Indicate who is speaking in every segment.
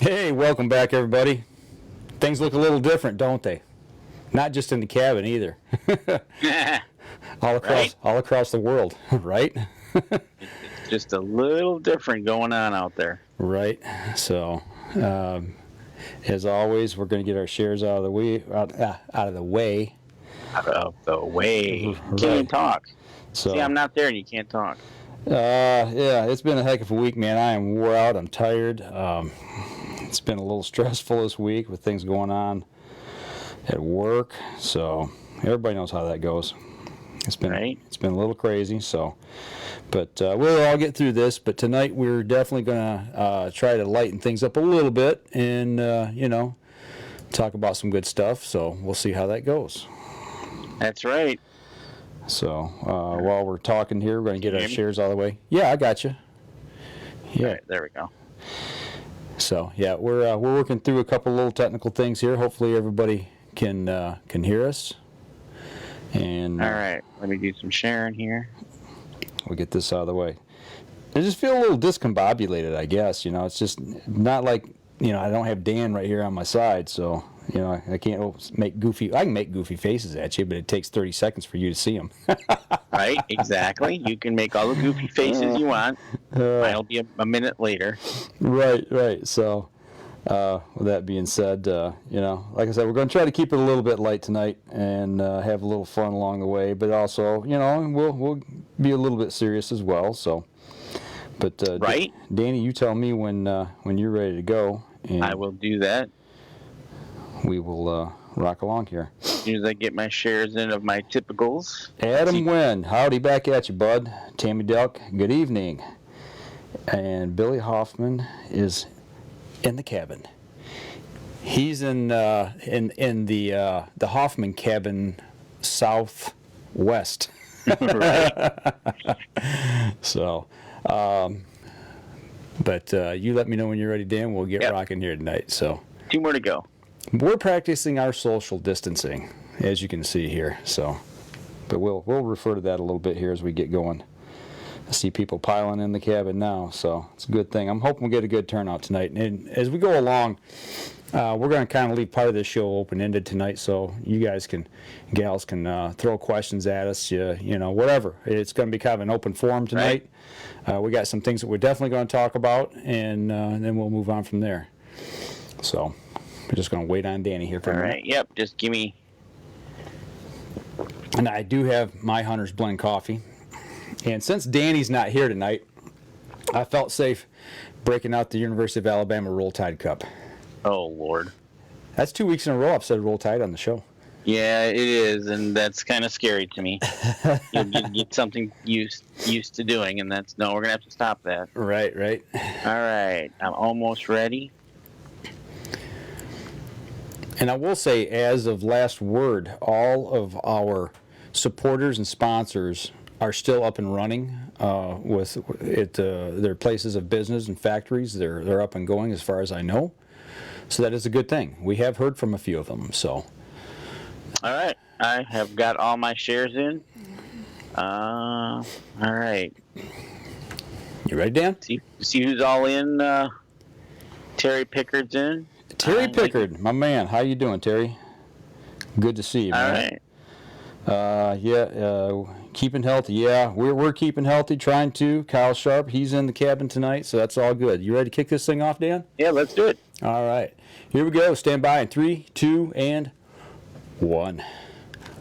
Speaker 1: Hey, welcome back, everybody. Things look a little different, don't they? Not just in the cabin either.
Speaker 2: Right?
Speaker 1: all across the world, right?
Speaker 2: It's just a little different going on out there.
Speaker 1: Right. So, as always, we're going to get our shares out of the way.
Speaker 2: Out of the way.
Speaker 1: Right.
Speaker 2: Can't even talk.
Speaker 1: So,
Speaker 2: See, I'm not there and you can't talk.
Speaker 1: yeah, it's been a heck of a week, man. I am wore out. I'm tired. It's been a little stressful this week with things going on at work. So everybody knows how that goes. It's been a little crazy. So, but we'll all get through this. But tonight we're definitely gonna try to lighten things up a little bit and talk about some good stuff. So we'll see how that goes.
Speaker 2: That's right.
Speaker 1: So while we're talking here, we're going to get our shares out of the way. Yeah, I got you. Yeah,
Speaker 2: right, there we go.
Speaker 1: So yeah, we're working through a couple little technical things here. Hopefully everybody can hear us. And
Speaker 2: all right, let me do some sharing here.
Speaker 1: We'll get this out of the way. I just feel a little discombobulated, I guess. It's just not like I don't have Dan right here on my side, so. I can't make goofy. I can make goofy faces at you, but it takes 30 seconds for you to see them.
Speaker 2: Right, exactly. You can make all the goofy faces you want. Mine'll be a minute later.
Speaker 1: Right. So, with that being said, like I said, we're going to try to keep it a little bit light tonight and have a little fun along the way. But also, we'll be a little bit serious as well. So, but
Speaker 2: right,
Speaker 1: Danny, you tell me when you're ready to go. And
Speaker 2: I will do that.
Speaker 1: We will rock along here.
Speaker 2: As soon as I get my shares in of my typicals.
Speaker 1: Adam Wynn, howdy back at you, bud. Tammy Delk, good evening. And Billy Hoffman is in the cabin. He's in the Hoffman cabin southwest.
Speaker 2: Right.
Speaker 1: So, but you let me know when you're ready, Dan. We'll get rocking here tonight. So
Speaker 2: 2 more to go.
Speaker 1: We're practicing our social distancing, as you can see here. So, but we'll refer to that a little bit here as we get going. I see people piling in the cabin now, so it's a good thing. I'm hoping we'll get a good turnout tonight. And as we go along, we're going to kind of leave part of this show open-ended tonight, so you guys gals can throw questions at us, whatever. It's going to be kind of an open forum tonight. Right. We got some things that we're definitely going to talk about, and then we'll move on from there. So. We're just going to wait on Danny here for a minute.
Speaker 2: All right, yep, just give me...
Speaker 1: And I do have my Hunter's Blend coffee. And since Danny's not here tonight, I felt safe breaking out the University of Alabama Roll Tide Cup.
Speaker 2: Oh, Lord.
Speaker 1: That's 2 weeks in a row I've said Roll Tide on the show.
Speaker 2: Yeah, it is, and that's kind of scary to me. You get something used to doing, and we're going to have to stop that.
Speaker 1: Right.
Speaker 2: All right, I'm almost ready.
Speaker 1: And I will say, as of last word, all of our supporters and sponsors are still up and running with their places of business and factories. They're up and going as far as I know. So that is a good thing. We have heard from a few of them. So.
Speaker 2: All right. I have got all my shares in. All right.
Speaker 1: You ready, Dan?
Speaker 2: See who's all in? Terry Pickard's in.
Speaker 1: Terry Pickard, my man. How you doing, Terry? Good to see you, man.
Speaker 2: All
Speaker 1: right. Keeping healthy. Yeah, we're keeping healthy, trying to. Kyle Sharp, he's in the cabin tonight, so that's all good. You ready to kick this thing off, Dan?
Speaker 2: Yeah, let's do it.
Speaker 1: All right. Here we go. Stand by in 3, 2, and 1.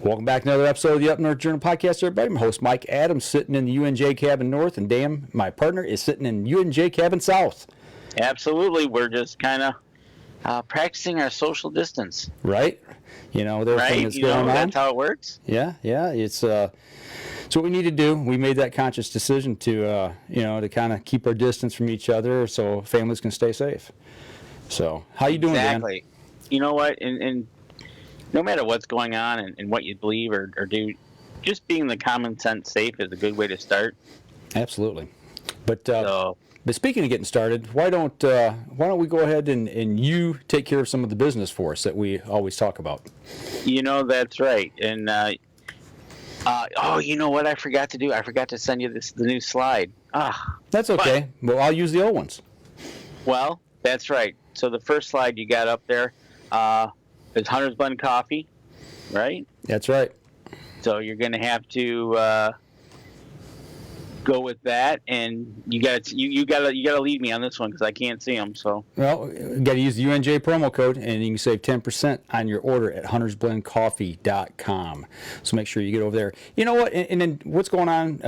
Speaker 1: Welcome back to another episode of the Up North Journal Podcast, everybody. I'm host Mike Adams, sitting in the UNJ cabin north, and Dan, my partner, is sitting in UNJ cabin south.
Speaker 2: Absolutely. We're just kind of practicing our social distance.
Speaker 1: Right. Everything that's going on.
Speaker 2: That's how it works.
Speaker 1: Yeah. It's what we need to do. We made that conscious decision to kind of keep our distance from each other so families can stay safe. So, how you doing, Dan?
Speaker 2: Exactly. You know what? And no matter what's going on and what you believe or do, just being the common sense safe is a good way to start.
Speaker 1: Absolutely. But speaking of getting started, why don't we go ahead and you take care of some of the business for us that we always talk about?
Speaker 2: That's right. And you know what I forgot to do? I forgot to send you the new slide.
Speaker 1: That's okay. Well, I'll use the old ones.
Speaker 2: Well, That's right. So the first slide you got up there is Hunter's Blend Coffee, right?
Speaker 1: That's right.
Speaker 2: So you're going to have to go with that, and you got to lead me on this one because I can't see them. So
Speaker 1: Well, you got to use the UNJ promo code, and you can save 10% on your order at huntersblendcoffee.com. So make sure you get over there. You know what? And then what's going on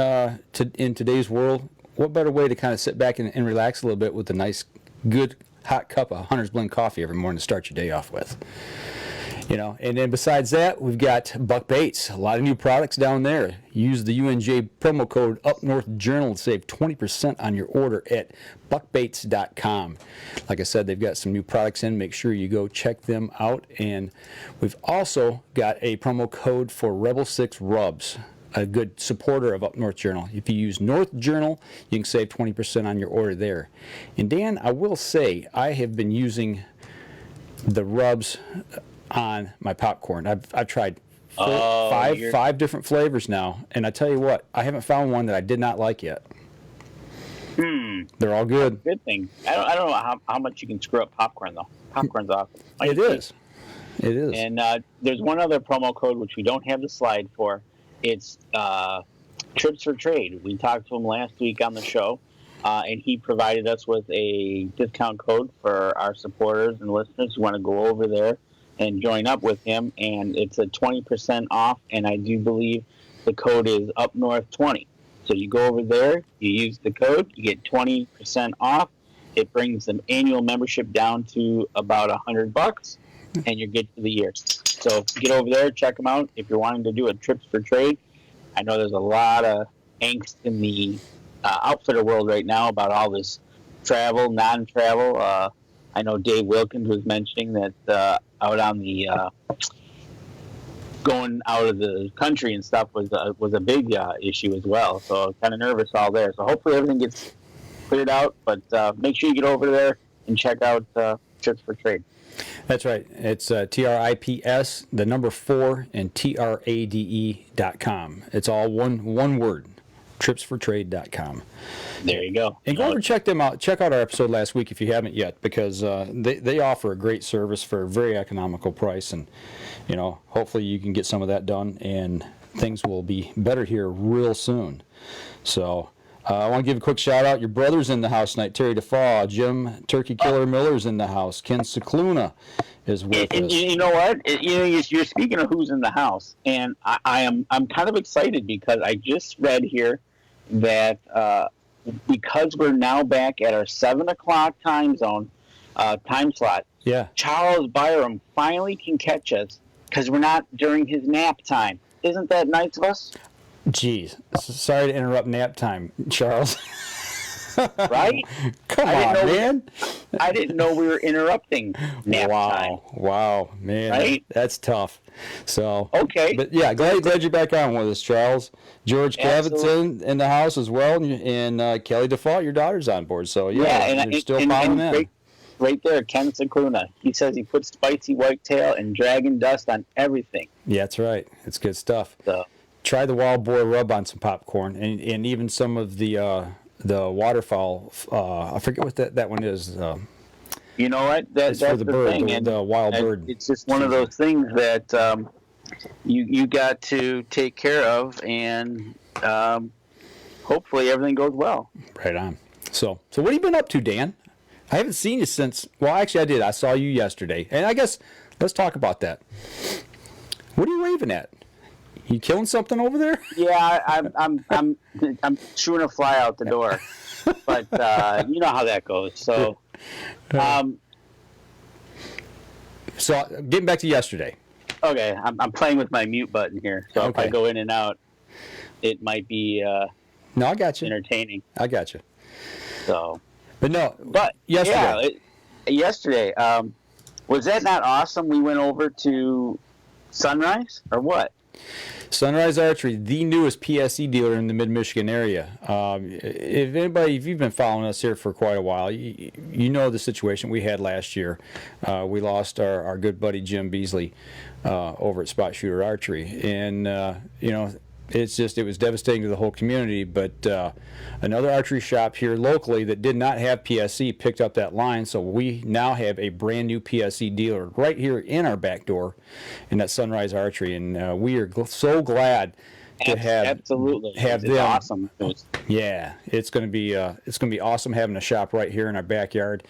Speaker 1: in today's world? What better way to kind of sit back and relax a little bit with a nice, good, hot cup of Hunter's Blend coffee every morning to start your day off with? You know, and then besides that, we've got Buck Baits. A lot of new products down there. Use the UNJ promo code UpNorthJournal to save 20% on your order at buckbaits.com. Like I said, they've got some new products in. Make sure you go check them out. And we've also got a promo code for Rebel 6 Rubs, a good supporter of Up North Journal. If you use North Journal, you can save 20% on your order there. And Dan, I will say, I have been using the rubs on my popcorn. I've tried five different flavors now, and I tell you what, I haven't found one that I did not like yet. They're all good.
Speaker 2: Good thing. I don't know how much you can screw up popcorn though. Popcorn's awesome.
Speaker 1: It is.
Speaker 2: And there's one other promo code which we don't have the slide for. It's Trips for Trade. We talked to him last week on the show, and he provided us with a discount code for our supporters and listeners who want to go over there and join up with him, and it's a 20% off, and I do believe the code is UpNorth20. So you go over there, you use the code, you get 20% off. It brings the annual membership down to about $100, and you're good for the year. So get over there, check them out. If you're wanting to do a Trips for Trade, I know there's a lot of angst in the outfitter world right now about all this travel, non-travel. I know Dave Wilkins was mentioning that out on the going out of the country and stuff was a big issue as well. So kind of nervous all there. So hopefully everything gets cleared out. But make sure you get over there and check out Trips for Trade.
Speaker 1: That's right. It's TRIPS, the number 4, and TRADE.com. It's all one word. TripsForTrade.com.
Speaker 2: There you go.
Speaker 1: And go over and check them out. Check out our episode last week if you haven't yet, because they offer a great service for a very economical price, and you know, hopefully you can get some of that done, and things will be better here real soon. So I want to give a quick shout out. Your brother's in the house tonight. Terry DeFaw, Jim Turkey Killer Miller's in the house. Ken Cicluna is with us.
Speaker 2: You know what? You're speaking of who's in the house, and I'm kind of excited because I just read here that because we're now back at our 7 o'clock time zone time slot,
Speaker 1: yeah,
Speaker 2: Charles Byram finally can catch us because we're not during his nap time. Isn't that nice of us?
Speaker 1: Jeez, sorry to interrupt nap time, Charles.
Speaker 2: Right?
Speaker 1: Come on, man.
Speaker 2: I didn't know we were interrupting nap time.
Speaker 1: Wow, man.
Speaker 2: Right?
Speaker 1: That's tough. So
Speaker 2: okay,
Speaker 1: but yeah, glad you're back on with us, Charles. George Cavitz in the house as well, and Kelly DeFault, your daughter's on board. So yeah, you're still following in.
Speaker 2: Right there, Ken Cicluna. He says he puts spicy whitetail and dragon dust on everything.
Speaker 1: Yeah, that's right. It's good stuff.
Speaker 2: So
Speaker 1: try the wild boar rub on some popcorn, and even some of the waterfowl. I forget what that one is.
Speaker 2: You know what? That's
Speaker 1: for the bird,
Speaker 2: thing.
Speaker 1: the wild bird.
Speaker 2: It's just one of those things that you got to take care of, and hopefully everything goes well.
Speaker 1: Right on. So what have you been up to, Dan? I haven't seen you since. Well, actually, I did. I saw you yesterday, and I guess let's talk about that. What are you waving at? You killing something over there?
Speaker 2: Yeah, I'm shooing a fly out the door, but you know how that goes. So,
Speaker 1: so getting back to yesterday.
Speaker 2: Okay, I'm playing with my mute button here, so if I go in and out, it might be
Speaker 1: no, I got you.
Speaker 2: Entertaining.
Speaker 1: I got you.
Speaker 2: So,
Speaker 1: but yesterday.
Speaker 2: Yeah, yesterday, was that not awesome? We went over to Sunrise or what?
Speaker 1: Sunrise Archery, the newest PSE dealer in the Mid-Michigan area. If you've been following us here for quite a while, you know the situation we had last year. We lost our good buddy Jim Beasley over at Spot Shooter Archery, and it was devastating to the whole community. But another archery shop here locally that did not have PSE picked up that line, so we now have a brand new PSE dealer right here in our back door, in that Sunrise Archery, and we are so glad to have
Speaker 2: it's
Speaker 1: them.
Speaker 2: Awesome.
Speaker 1: Yeah, it's going to be awesome having a shop right here in our backyard,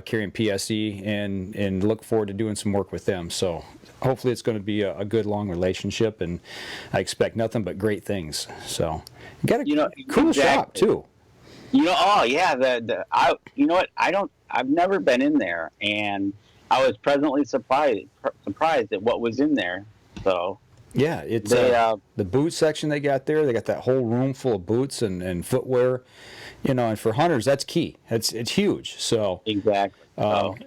Speaker 1: carrying PSE, and look forward to doing some work with them. So hopefully it's going to be a good long relationship, and I expect nothing but great things. So you got a cool shop too.
Speaker 2: Oh yeah, you know what? I've never been in there, and I was pleasantly surprised at what was in there. So.
Speaker 1: Yeah, it's the boot section they got there. They got that whole room full of boots and footwear, and for hunters that's key. It's huge. So
Speaker 2: exactly.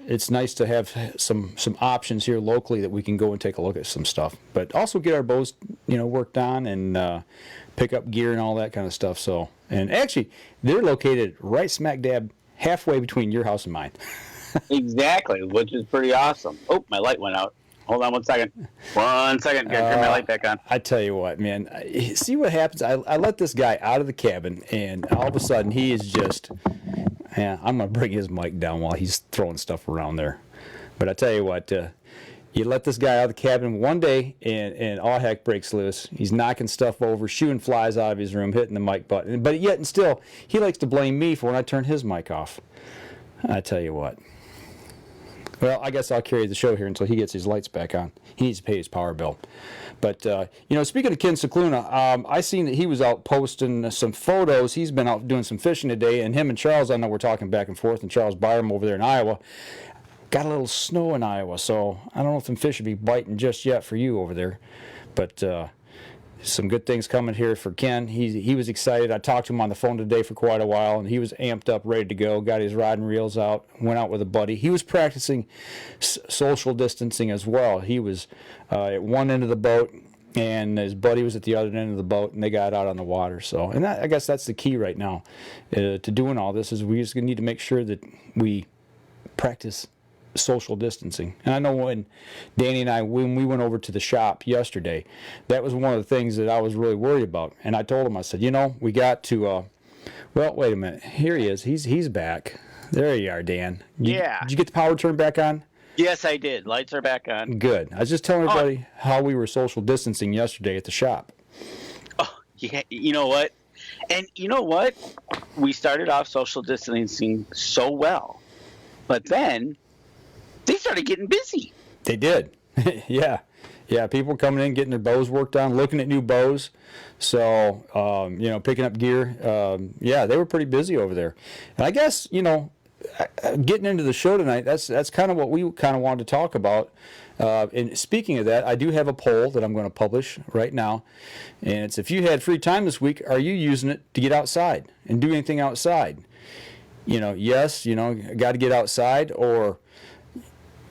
Speaker 1: It's nice to have some options here locally that we can go and take a look at some stuff, but also get our bows worked on and pick up gear and all that kind of stuff. So, and actually they're located right smack dab halfway between your house and mine.
Speaker 2: Exactly, which is pretty awesome. Oh, my light went out. Hold on 1 second. 1 second. Gotta turn my light back on.
Speaker 1: I tell you what, man. See what happens? I let this guy out of the cabin, and all of a sudden he is just... Yeah, I'm going to bring his mic down while he's throwing stuff around there. But I tell you what, you let this guy out of the cabin one day, and all heck breaks loose. He's knocking stuff over, shooting flies out of his room, hitting the mic button. But yet and still, he likes to blame me for when I turn his mic off. I tell you what. Well, I guess I'll carry the show here until he gets his lights back on. He needs to pay his power bill. But, speaking of Ken Cicluna, I seen that he was out posting some photos. He's been out doing some fishing today, and him and Charles, I know we're talking back and forth, and Charles Byram over there in Iowa, got a little snow in Iowa, so I don't know if them fish will be biting just yet for you over there. But some good things coming here for Ken. He was excited. I talked to him on the phone today for quite a while, and he was amped up, ready to go. Got his rod and reels out, went out with a buddy. He was practicing social distancing as well. He was at one end of the boat, and his buddy was at the other end of the boat, and they got out on the water. So, and I guess that's the key right now to doing all this, is we just need to make sure that we practice social distancing. And I know when Danny and I, when we went over to the shop yesterday, that was one of the things that I was really worried about. And I told him, I said, we got to well, wait a minute, here he is, he's back. There you are, Dan.
Speaker 2: Yeah,
Speaker 1: did you get the power turned back on?
Speaker 2: Yes, I did. Lights are back on.
Speaker 1: Good. I was just telling everybody how we were social distancing yesterday at the shop.
Speaker 2: Oh yeah, you know what, and you know what, we started off social distancing so well, but then they started getting busy. They
Speaker 1: did. Yeah, people coming in, getting their bows worked on, looking at new bows. So, picking up gear. They were pretty busy over there. And I guess, getting into the show tonight, that's kind of what we kind of wanted to talk about. And speaking of that, I do have a poll that I'm going to publish right now. And it's, if you had free time this week, are you using it to get outside and do anything outside? Yes, got to get outside, or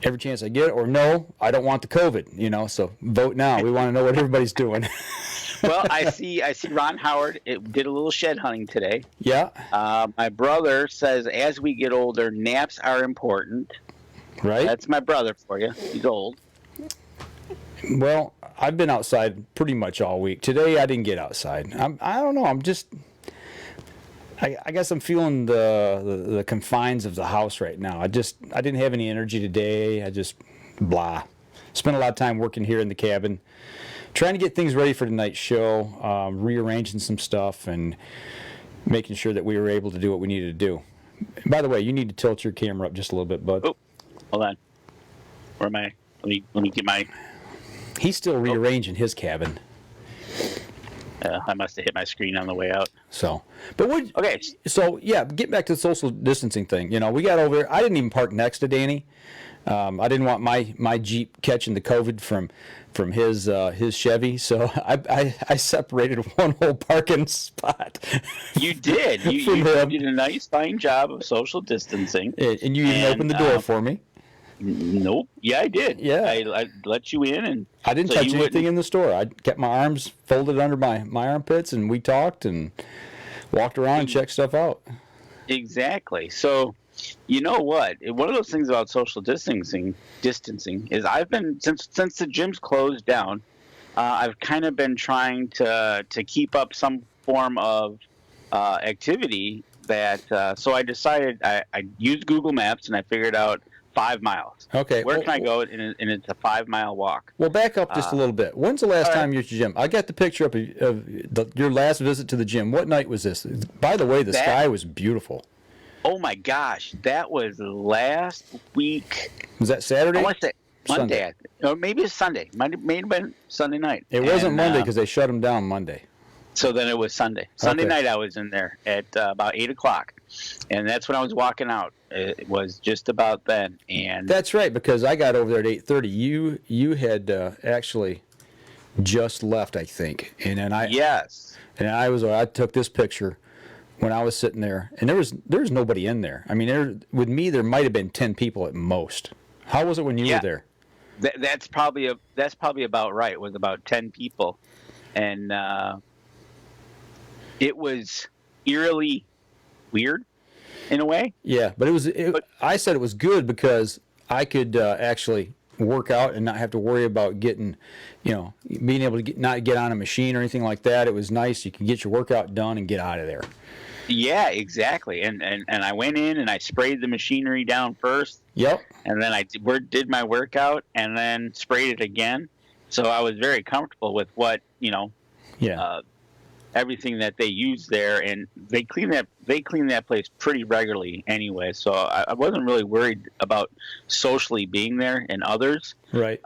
Speaker 1: every chance I get, or no, I don't want the COVID, so vote now. We want to know what everybody's doing.
Speaker 2: Well, I see Ron Howard did a little shed hunting today.
Speaker 1: Yeah.
Speaker 2: My brother says as we get older, naps are important.
Speaker 1: Right. That's
Speaker 2: my brother for you. He's old.
Speaker 1: Well, I've been outside pretty much all week. Today I didn't get outside. I don't know. I guess I'm feeling the confines of the house right now. I didn't have any energy today. I just blah. Spent a lot of time working here in the cabin, trying to get things ready for tonight's show, rearranging some stuff, and making sure that we were able to do what we needed to do. By the way, you need to tilt your camera up just a little bit, bud.
Speaker 2: Oh, hold on. Where am I? Let me get my...
Speaker 1: He's still rearranging his cabin.
Speaker 2: I must have hit my screen on the way out.
Speaker 1: So, but
Speaker 2: okay.
Speaker 1: So yeah, get back to the social distancing thing. We got over there. I didn't even park next to Danny. I didn't want my Jeep catching the COVID from his Chevy, so I separated one whole parking spot.
Speaker 2: You did. You did a nice, fine job of social distancing.
Speaker 1: And you even opened the door for me.
Speaker 2: Nope. Yeah, I did.
Speaker 1: Yeah.
Speaker 2: I let you in, and
Speaker 1: I didn't touch anything in the store. I kept my arms folded under my armpits, and we talked and walked around and checked stuff out.
Speaker 2: Exactly. So, you know what? One of those things about social distancing is I've been since the gym's closed down, I've kind of been trying to keep up some form of activity that. So I decided I used Google Maps and I figured out 5 miles.
Speaker 1: Okay.
Speaker 2: Where can I go? And it's a 5-mile walk.
Speaker 1: Well, back up just a little bit. When's the last time you were at the gym? I got the picture up of your last visit to the gym. What night was this? By the way, the sky was beautiful.
Speaker 2: Oh my gosh, that was last week.
Speaker 1: Was that Saturday?
Speaker 2: I want to say Monday, or maybe it's Sunday. May have been Sunday night.
Speaker 1: It wasn't Monday because they shut them down Monday.
Speaker 2: So then it was Sunday. Sunday night I was in there at about 8 o'clock, and that's when I was walking out. It was just about then. And
Speaker 1: that's right, because I got over there at 8:30. You had actually just left, I think, and then I I took this picture when I was sitting there, and there was nobody in there. I mean, with me there might have been 10 people at most. How was it when you were there?
Speaker 2: That's probably about right. It was about 10 people, and it was eerily weird in a way.
Speaker 1: Yeah, but I said it was good because I could actually work out and not have to worry about getting, being able to not get on a machine or anything like that. It was nice. You could get your workout done and get out of there.
Speaker 2: Yeah, exactly. And I went in and I sprayed the machinery down first.
Speaker 1: Yep.
Speaker 2: And then I did my workout and then sprayed it again. So I was very comfortable with what, everything that they use there, and they clean that place pretty regularly anyway. So I wasn't really worried about socially being there and others.
Speaker 1: Right.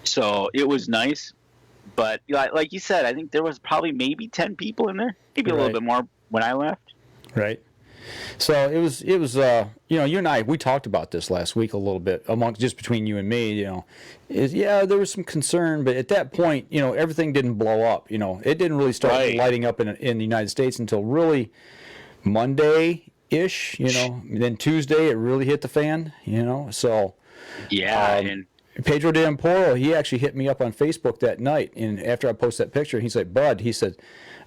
Speaker 2: So it was nice. But like you said, I think there was probably maybe 10 people in there, maybe a little bit more when I left.
Speaker 1: Right. So it was you and I, we talked about this last week a little bit just between you and me, there was some concern, but at that point, everything didn't blow up, it didn't really start lighting up in the United States until really Monday-ish, then Tuesday it really hit the fan, so.
Speaker 2: Yeah, and
Speaker 1: Pedro de Emporo, he actually hit me up on Facebook that night, and after I posted that picture, he's like, Bud, he said,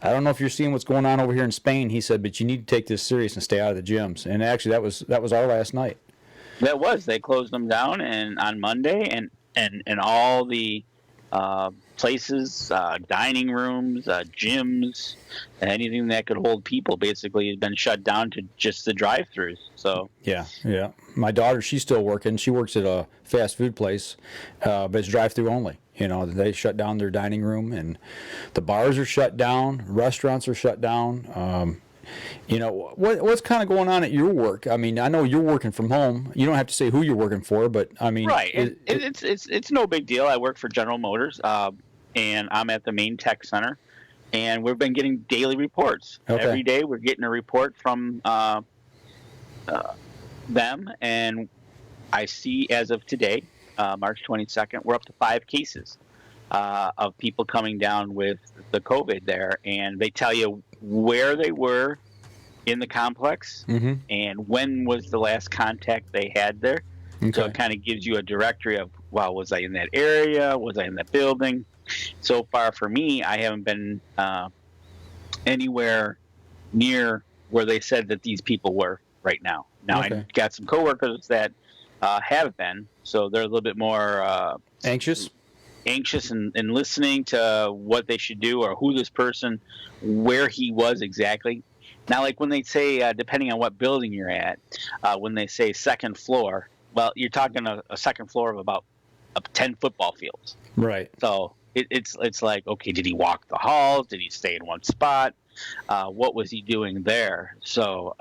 Speaker 1: I don't know if you're seeing what's going on over here in Spain, he said, but you need to take this serious and stay out of the gyms. And actually, that was our last night. They closed
Speaker 2: them down and on Monday, and all the places, dining rooms, gyms, anything that could hold people basically has been shut down to just the drive-throughs. So yeah.
Speaker 1: My daughter, she's still working. She works at a fast food place, but it's drive-through only. They shut down their dining room, and the bars are shut down. Restaurants are shut down. What's kind of going on at your work? I mean, I know you're working from home. You don't have to say who you're working for, but I mean,
Speaker 2: right. It's no big deal. I work for General Motors, and I'm at the main tech center, and we've been getting daily reports. Okay. Every day we're getting a report from them, and I see as of today, March 22nd, we're up to 5 cases of people coming down with the COVID there, and they tell you where they were in the complex and when was the last contact they had there. Okay. So it kind of gives you a directory of, well, was I in that area? Was I in that building? So far for me, I haven't been anywhere near where they said that these people were right now. Now, okay. I got some coworkers that have been, so they're a little bit more
Speaker 1: anxious
Speaker 2: and listening to what they should do or who this person, where he was exactly. Now, like when they say, depending on what building you're at, when they say second floor, well, you're talking a second floor of about 10 football fields.
Speaker 1: Right.
Speaker 2: So it's like, okay, did he walk the halls? Did he stay in one spot? What was he doing there? So,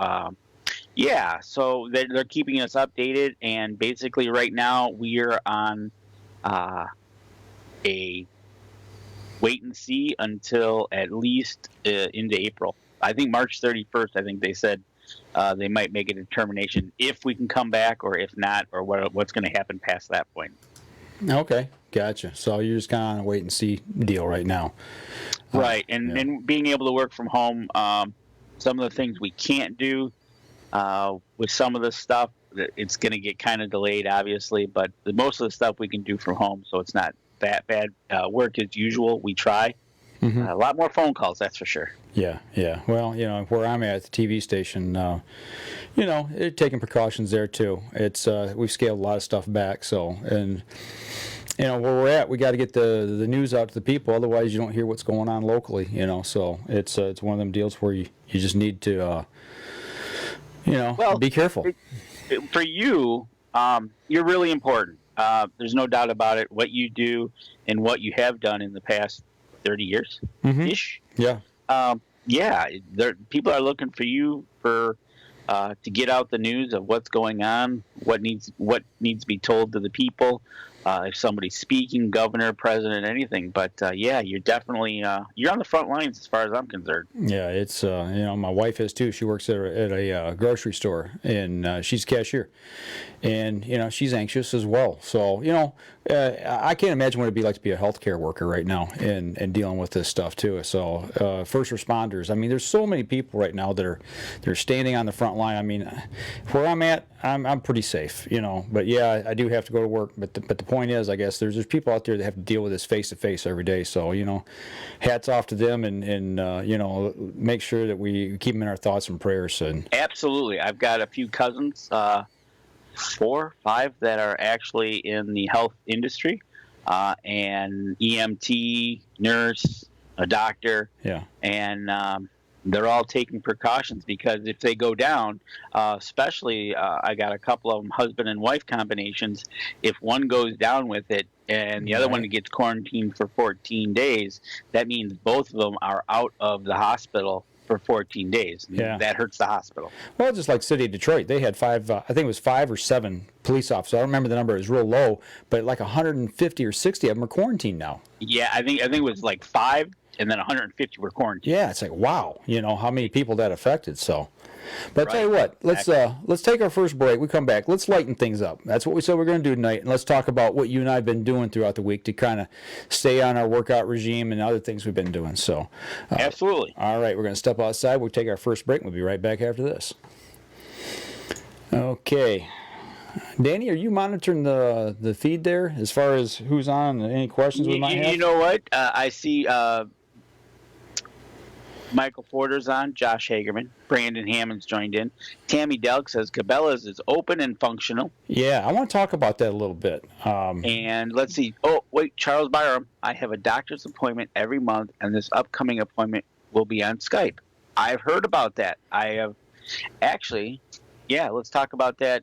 Speaker 2: yeah, so they're keeping us updated, and basically right now we are on a wait and see until at least into April. I think March 31st, I think they said they might make a determination if we can come back or if not, or what's going to happen past that point.
Speaker 1: Okay, gotcha. So you're just kind of on a wait and see deal right now.
Speaker 2: Right, and being able to work from home, some of the things we can't do with some of the stuff, it's going to get kind of delayed, obviously, but most of the stuff we can do from home, so it's not that bad. Work as usual, we try. A lot more phone calls, that's for sure.
Speaker 1: Yeah. Well, where I'm at the TV station, they're taking precautions there too. It's we've scaled a lot of stuff back, so, and where we're at, we got to get the news out to the people. Otherwise, you don't hear what's going on locally. So it's one of them deals where you just need to be careful.
Speaker 2: For you, you're really important. There's no doubt about it. What you do and what you have done in the past 30 years ish.
Speaker 1: Yeah.
Speaker 2: People are looking for you to get out the news of what's going on, what needs to be told to the people. If somebody's speaking, governor, president, anything. But you're definitely you're on the front lines as far as I'm concerned.
Speaker 1: Yeah, it's my wife is too. She works at a grocery store, and she's a cashier, and she's anxious as well. So I can't imagine what it'd be like to be a healthcare worker right now and dealing with this stuff too. So first responders. I mean, there's so many people right now that they're standing on the front line. I mean, where I'm at, I'm pretty safe, But yeah, I do have to go to work. But the point is, I guess there's people out there that have to deal with this face to face every day. So hats off to them, and make sure that we keep them in our thoughts and prayers. And
Speaker 2: absolutely, I've got a few cousins, 4, 5 that are actually in the health industry, and EMT, nurse, a doctor.
Speaker 1: Yeah,
Speaker 2: and they're all taking precautions because if they go down, especially I got a couple of them husband and wife combinations. If one goes down with it and the other one gets quarantined for 14 days, that means both of them are out of the hospital for 14 days.
Speaker 1: Yeah.
Speaker 2: That hurts the hospital.
Speaker 1: Well, just like City of Detroit, they had 5, I think it was 5 or 7 police officers. I don't remember the number; it was real low, but like 150 or 60 of them are quarantined now.
Speaker 2: Yeah, I think it was like 5. And then 150 were quarantined.
Speaker 1: Yeah, it's like wow, how many people that affected. So, but I'll tell you what, let's take our first break. We come back. Let's lighten things up. That's what we said we're going to do tonight, and let's talk about what you and I have been doing throughout the week to kind of stay on our workout regime and other things we've been doing. So,
Speaker 2: absolutely.
Speaker 1: All right, we're going to step outside. We'll take our first break. We'll be right back after this. Okay. Danny, are you monitoring the feed there as far as who's on and any questions we might have?
Speaker 2: You know what? I see Michael Porter's on, Josh Hagerman, Brandon Hammond's joined in. Tammy Delk says Cabela's is open and functional.
Speaker 1: Yeah, I want to talk about that a little bit.
Speaker 2: And let's see. Oh, wait, Charles Byram. I have a doctor's appointment every month, and this upcoming appointment will be on Skype. I've heard about that. I have actually, let's talk about that.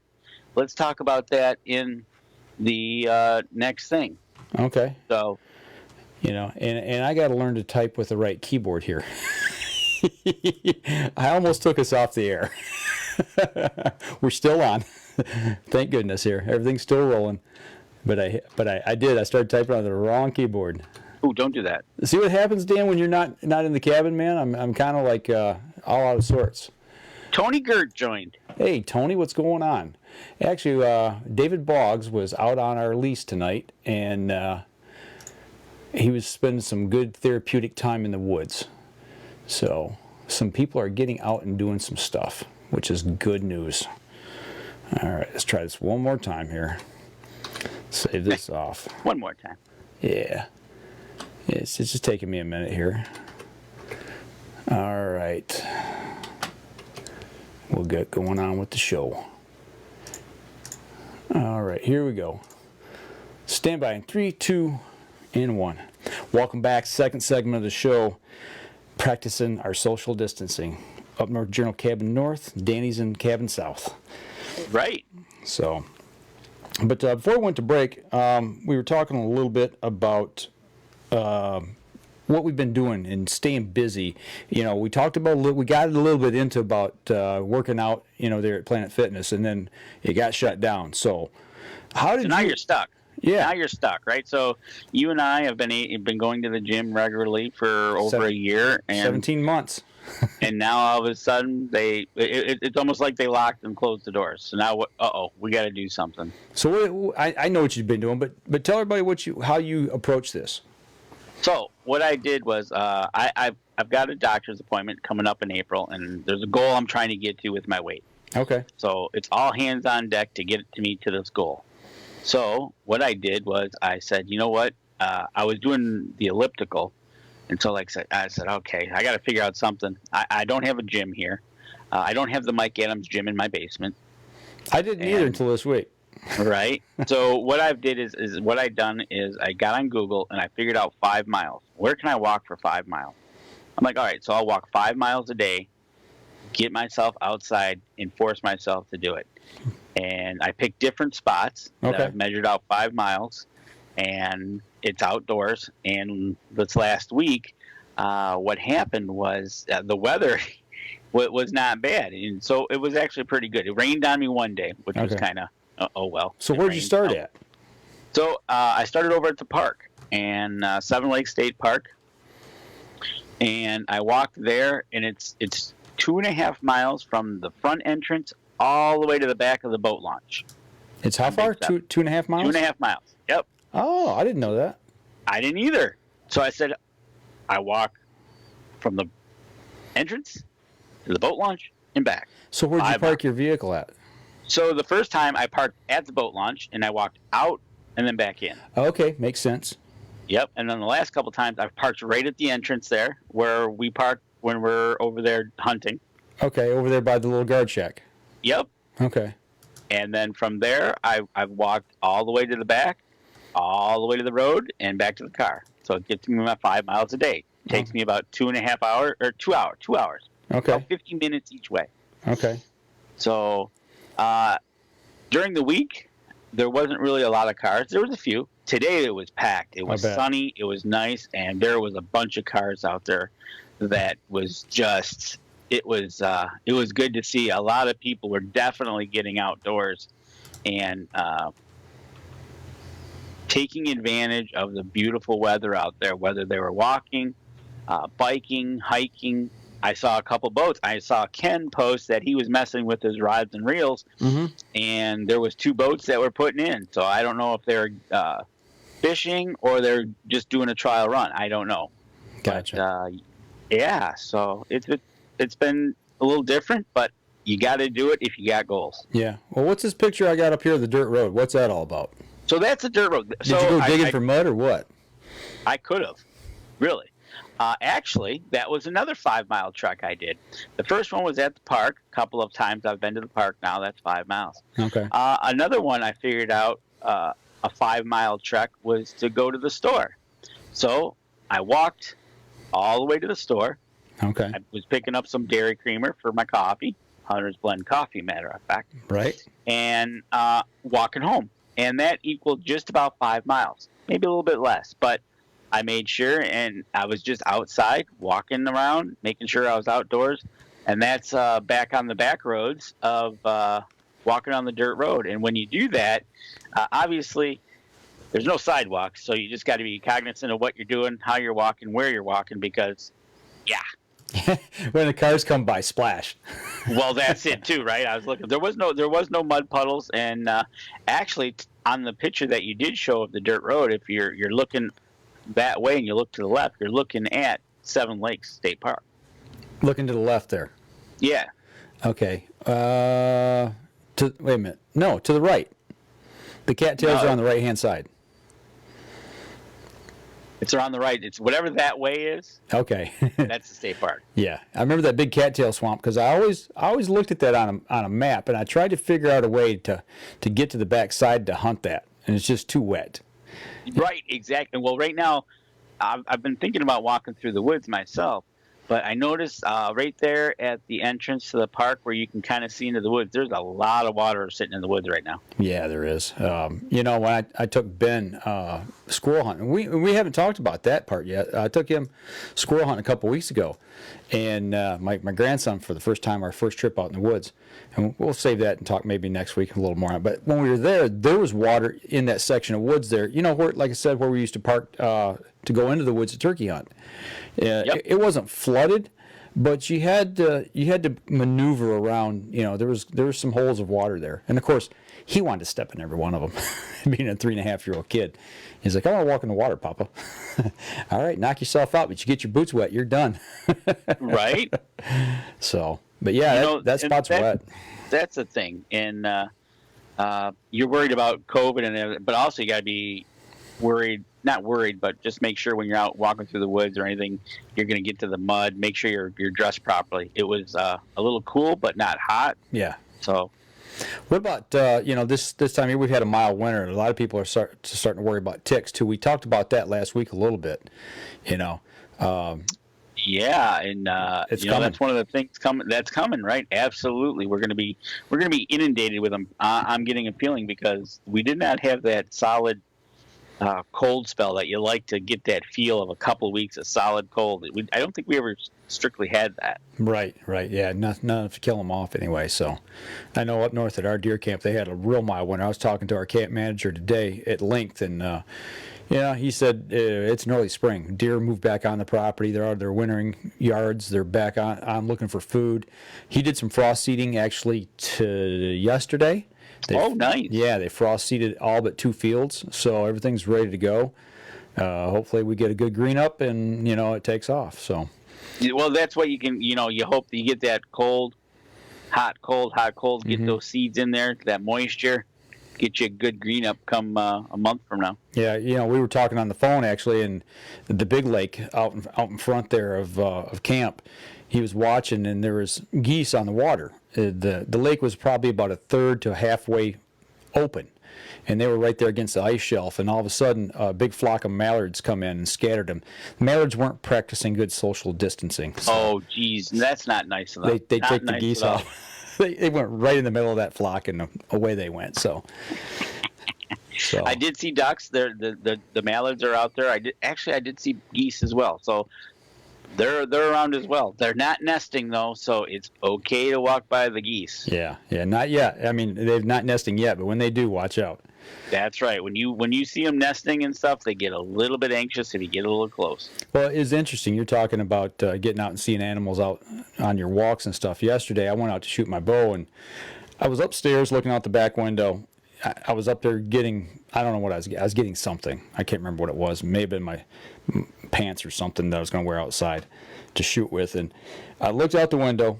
Speaker 2: Let's talk about that in the next thing.
Speaker 1: Okay.
Speaker 2: So,
Speaker 1: and I got to learn to type with the right keyboard here. I almost took us off the air. We're still on. Thank goodness here. Everything's still rolling. But I did. I started typing on the wrong keyboard.
Speaker 2: Oh, don't do that.
Speaker 1: See what happens, Dan, when you're not in the cabin, man? I'm kind of like all out of sorts.
Speaker 2: Tony Gert joined.
Speaker 1: Hey, Tony, what's going on? Actually, David Boggs was out on our lease tonight, and he was spending some good therapeutic time in the woods. So some people are getting out and doing some stuff, which is good news. All right, let's try this one more time here. Save this off.
Speaker 2: One more time.
Speaker 1: Yeah. It's just taking me a minute here. All right. We'll get going on with the show. All right, here we go. Stand by in 3, 2, and 1. Welcome back. Second segment of the show. Practicing our social distancing. Up North Journal Cabin North, Danny's in Cabin South.
Speaker 2: Right.
Speaker 1: So, but before we went to break, we were talking a little bit about what we've been doing and staying busy. We talked about we got a little bit into about working out, there at Planet Fitness, and then it got shut down. So,
Speaker 2: now you're stuck.
Speaker 1: Yeah.
Speaker 2: Now you're stuck, right? So you and I have been going to the gym regularly for over a year. And
Speaker 1: 17 months.
Speaker 2: And now all of a sudden it's almost like they locked and closed the doors. So now we got to do something.
Speaker 1: So I know what you've been doing, but tell everybody how you approach this.
Speaker 2: So what I did was I've got a doctor's appointment coming up in April, and there's a goal I'm trying to get to with my weight.
Speaker 1: Okay.
Speaker 2: So it's all hands on deck to get me to this goal. So what I did was I said, you know what? I was doing the elliptical. And so I said, okay, I got to figure out something. I don't have a gym here. I don't have the Mike Adams gym in my basement.
Speaker 1: I didn't either until this week.
Speaker 2: Right. So what I've did is what I've done is I got on Google and I figured out 5 miles. Where can I walk for 5 miles? I'm like, all right, so I'll walk 5 miles a day, get myself outside, and force myself to do it. And I picked different spots that I've measured out 5 miles, and it's outdoors. And this last week, what happened was the weather was not bad, and so it was actually pretty good. It rained on me one day, which was kind of oh well.
Speaker 1: So where'd you start at?
Speaker 2: So I started over at the park, and Seven Lakes State Park, and I walked there, and it's 2.5 miles from the front entrance all the way to the back of the boat launch.
Speaker 1: It's how far? 2.5 miles?
Speaker 2: 2.5 miles. Yep.
Speaker 1: Oh, I didn't know that.
Speaker 2: I didn't either. So I said, I walk from the entrance to the boat launch and back.
Speaker 1: So where'd you park your vehicle at?
Speaker 2: So the first time I parked at the boat launch, and I walked out and then back in.
Speaker 1: Okay, makes sense.
Speaker 2: Yep. And then the last couple times I've parked right at the entrance there where we park when we're over there hunting.
Speaker 1: Okay, over there by the little guard shack.
Speaker 2: Yep.
Speaker 1: Okay.
Speaker 2: And then from there, I've walked all the way to the back, all the way to the road, and back to the car. So it gets me about 5 miles a day. It takes me about 2.5 hours, or 2 hours. 2 hours.
Speaker 1: Okay.
Speaker 2: About 50 minutes each way.
Speaker 1: Okay.
Speaker 2: So during the week, there wasn't really a lot of cars. There was a few. Today it was packed. It was sunny. It was nice, and there was a bunch of cars out there. That was just. It was good to see. A lot of people were definitely getting outdoors and taking advantage of the beautiful weather out there, whether they were walking, biking, hiking. I saw a couple boats. I saw Ken post that he was messing with his rods and reels, and there was 2 boats that were putting in. So I don't know if they're fishing or they're just doing a trial run. I don't know.
Speaker 1: Gotcha.
Speaker 2: But, yeah, so it's been a little different, but you got to do it if you got goals.
Speaker 1: Yeah. Well, what's this picture I got up here of the dirt road? What's that all about?
Speaker 2: So that's a dirt road.
Speaker 1: Did you go digging for mud or what?
Speaker 2: I could have, really. Actually, that was another 5-mile trek I did. The first one was at the park. A couple of times I've been to the park now. That's 5 miles.
Speaker 1: Okay.
Speaker 2: Another one I figured out, a 5-mile trek, was to go to the store. So I walked all the way to the store.
Speaker 1: Okay.
Speaker 2: I was picking up some dairy creamer for my coffee, Hunter's Blend coffee, matter of fact.
Speaker 1: Right.
Speaker 2: And walking home. And that equaled just about 5 miles, maybe a little bit less. But I made sure, and I was just outside, walking around, making sure I was outdoors. And that's back on the back roads of walking on the dirt road. And when you do that, obviously, there's no sidewalks, so you just got to be cognizant of what you're doing, how you're walking, where you're walking, because, yeah.
Speaker 1: When the cars come by, splash.
Speaker 2: Well, that's it too, right? I was looking. There was no mud puddles, and actually, on the picture that you did show of the dirt road, if you're looking that way and you look to the left, you're looking at Seven Lakes State Park.
Speaker 1: Looking to the left there.
Speaker 2: Yeah.
Speaker 1: Okay. Wait a minute. No, to the right. The cattails are on the right-hand side.
Speaker 2: It's on the right. It's whatever that way is.
Speaker 1: Okay.
Speaker 2: That's the state park.
Speaker 1: Yeah, I remember that big cattail swamp because I always looked at that on a map, and I tried to figure out a way to get to the back side to hunt that, and it's just too wet.
Speaker 2: Right, exactly. Well, right now, I've been thinking about walking through the woods myself, but I noticed right there at the entrance to the park where you can kind of see into the woods, there's a lot of water sitting in the woods right now.
Speaker 1: Yeah, there is. When I took Ben squirrel hunting, we haven't talked about that part yet. I took him squirrel hunting a couple weeks ago, and my grandson for the first time, our first trip out in the woods. And we'll save that and talk maybe next week a little more on it. But when we were there was water in that section of woods there. You know, where, like I said, where we used to park to go into the woods to turkey hunt.
Speaker 2: Yep.
Speaker 1: It wasn't flooded, but you had to maneuver around. You know, there was some holes of water there, and of course he wanted to step in every one of them. Being a 3.5-year-old kid, he's like, "I want to walk in the water, Papa." All right, knock yourself out, but you get your boots wet, you're done.
Speaker 2: Right.
Speaker 1: So, but yeah, that spot's wet.
Speaker 2: That's the thing, and you're worried about COVID and everything, but also you got to be worried. Not worried, but just make sure when you're out walking through the woods or anything, you're going to get to the mud. Make sure you're dressed properly. It was a little cool, but not hot.
Speaker 1: Yeah.
Speaker 2: So
Speaker 1: What about this time of year we've had a mild winter, and a lot of people are starting to worry about ticks too. We talked about that last week a little bit.
Speaker 2: Yeah, and
Speaker 1: It's coming.
Speaker 2: that's one of the things that's coming, right? Absolutely, we're going to be inundated with them. I'm getting a feeling because we did not have that solid cold spell that you like to get that feel of a couple of weeks of solid cold. I don't think we ever strictly had that.
Speaker 1: Right, yeah, enough to kill them off anyway. So, I know up north at our deer camp they had a real mild winter. I was talking to our camp manager today at length, and he said it's an early spring. Deer moved back on the property. They're out of their wintering yards. They're back on looking for food. He did some frost seeding actually yesterday.
Speaker 2: Nice.
Speaker 1: Yeah, they frost seeded all but 2 fields, so everything's ready to go. Hopefully we get a good green up and it takes off. So.
Speaker 2: Well, that's what you can. You hope that you get that hot cold. Get those seeds in there, that moisture. Get you a good green up come a month from now.
Speaker 1: Yeah, we were talking on the phone actually, and the big lake out in front there of camp. He was watching, and there was geese on the water. The lake was probably about a third to halfway open, and they were right there against the ice shelf. And all of a sudden, a big flock of mallards come in and scattered them. Mallards weren't practicing good social distancing. So
Speaker 2: oh, geez, that's not nice of them.
Speaker 1: They take the geese off. They went right in the middle of that flock, and away they went. So
Speaker 2: I did see ducks. The mallards are out there. I did see geese as well. So they're around as well. They're not nesting though, so it's okay to walk by the geese.
Speaker 1: Yeah, not yet. I mean, they're not nesting yet, but when they do, watch out.
Speaker 2: That's right. When you see them nesting and stuff, they get a little bit anxious if you get a little close.
Speaker 1: Well, it's interesting. You're talking about getting out and seeing animals out on your walks and stuff. Yesterday, I went out to shoot my bow, and I was upstairs looking out the back window. I was up there getting, I don't know what I was getting something. I can't remember what it was. Maybe in my pants or something that I was going to wear outside to shoot with. And I looked out the window.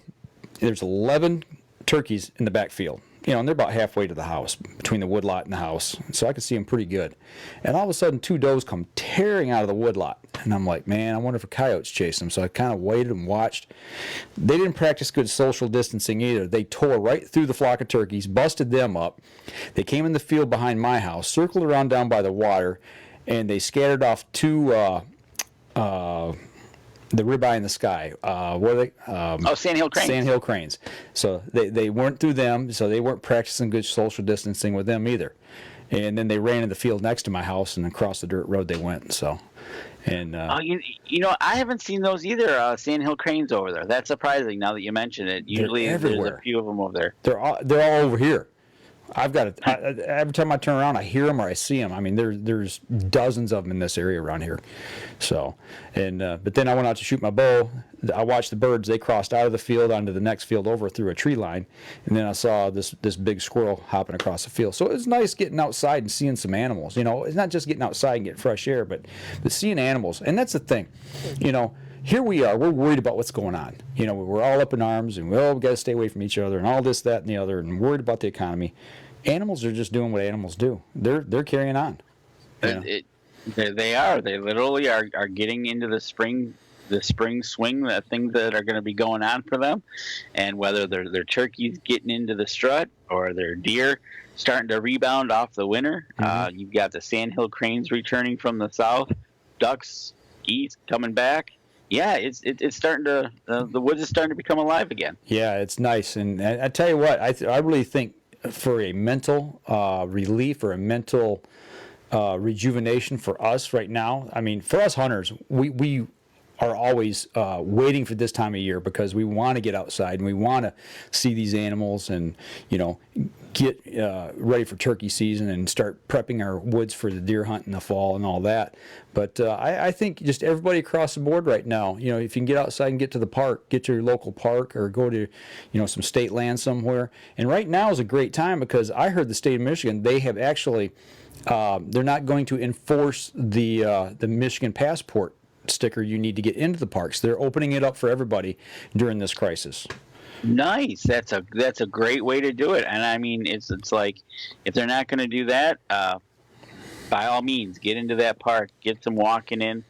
Speaker 1: There's 11 turkeys in the backfield. And they're about halfway to the house, between the woodlot and the house. So I could see them pretty good. And all of a sudden, 2 does come tearing out of the woodlot. And I'm like, man, I wonder if a coyote's chasing them. So I kind of waited and watched. They didn't practice good social distancing either. They tore right through the flock of turkeys, busted them up. They came in the field behind my house, circled around down by the water, and they scattered off 2... the ribeye in the sky. What are they?
Speaker 2: Sandhill cranes.
Speaker 1: Sandhill cranes. So they weren't through them, so they weren't practicing good social distancing with them either. And then they ran in the field next to my house, and across the dirt road they went. So, and
Speaker 2: I haven't seen those either. Sandhill cranes over there. That's surprising. Now that you mention it, usually there's a few of them over there.
Speaker 1: They're all over here. I've got it. Every time I turn around, I hear them or I see them. I mean, there's dozens of them in this area around here. So, but then I went out to shoot my bow. I watched the birds. They crossed out of the field onto the next field over through a tree line, and then I saw this big squirrel hopping across the field. So it was nice getting outside and seeing some animals. It's not just getting outside and getting fresh air, but seeing animals. And that's the thing, Here we are. We're worried about what's going on. We're all up in arms, and we got to stay away from each other, and all this, that, and the other, and worried about the economy. Animals are just doing what animals do. They're carrying on.
Speaker 2: They are. They literally are getting into the spring swing, the things that are going to be going on for them, and whether they're turkeys getting into the strut or their deer starting to rebound off the winter. Mm-hmm. You've got the sandhill cranes returning from the south, ducks, geese coming back. Yeah, it's starting to the woods is starting to become alive again.
Speaker 1: Yeah, it's nice, and I tell you what, I really think for a mental relief or a mental rejuvenation for us right now. I mean, for us hunters, we are always waiting for this time of year because we want to get outside and we want to see these animals and get ready for turkey season and start prepping our woods for the deer hunt in the fall and all that. But I think just everybody across the board right now, if you can get outside and get to the park, get to your local park or go to some state land somewhere. And right now is a great time because I heard the state of Michigan, they have actually they're not going to enforce the Michigan passport sticker you need to get into the parks. They're opening it up for everybody during this crisis.
Speaker 2: Nice. That's a great way to do it. And I mean, it's like if they're not going to do that, by all means, get into that park, get some walking in,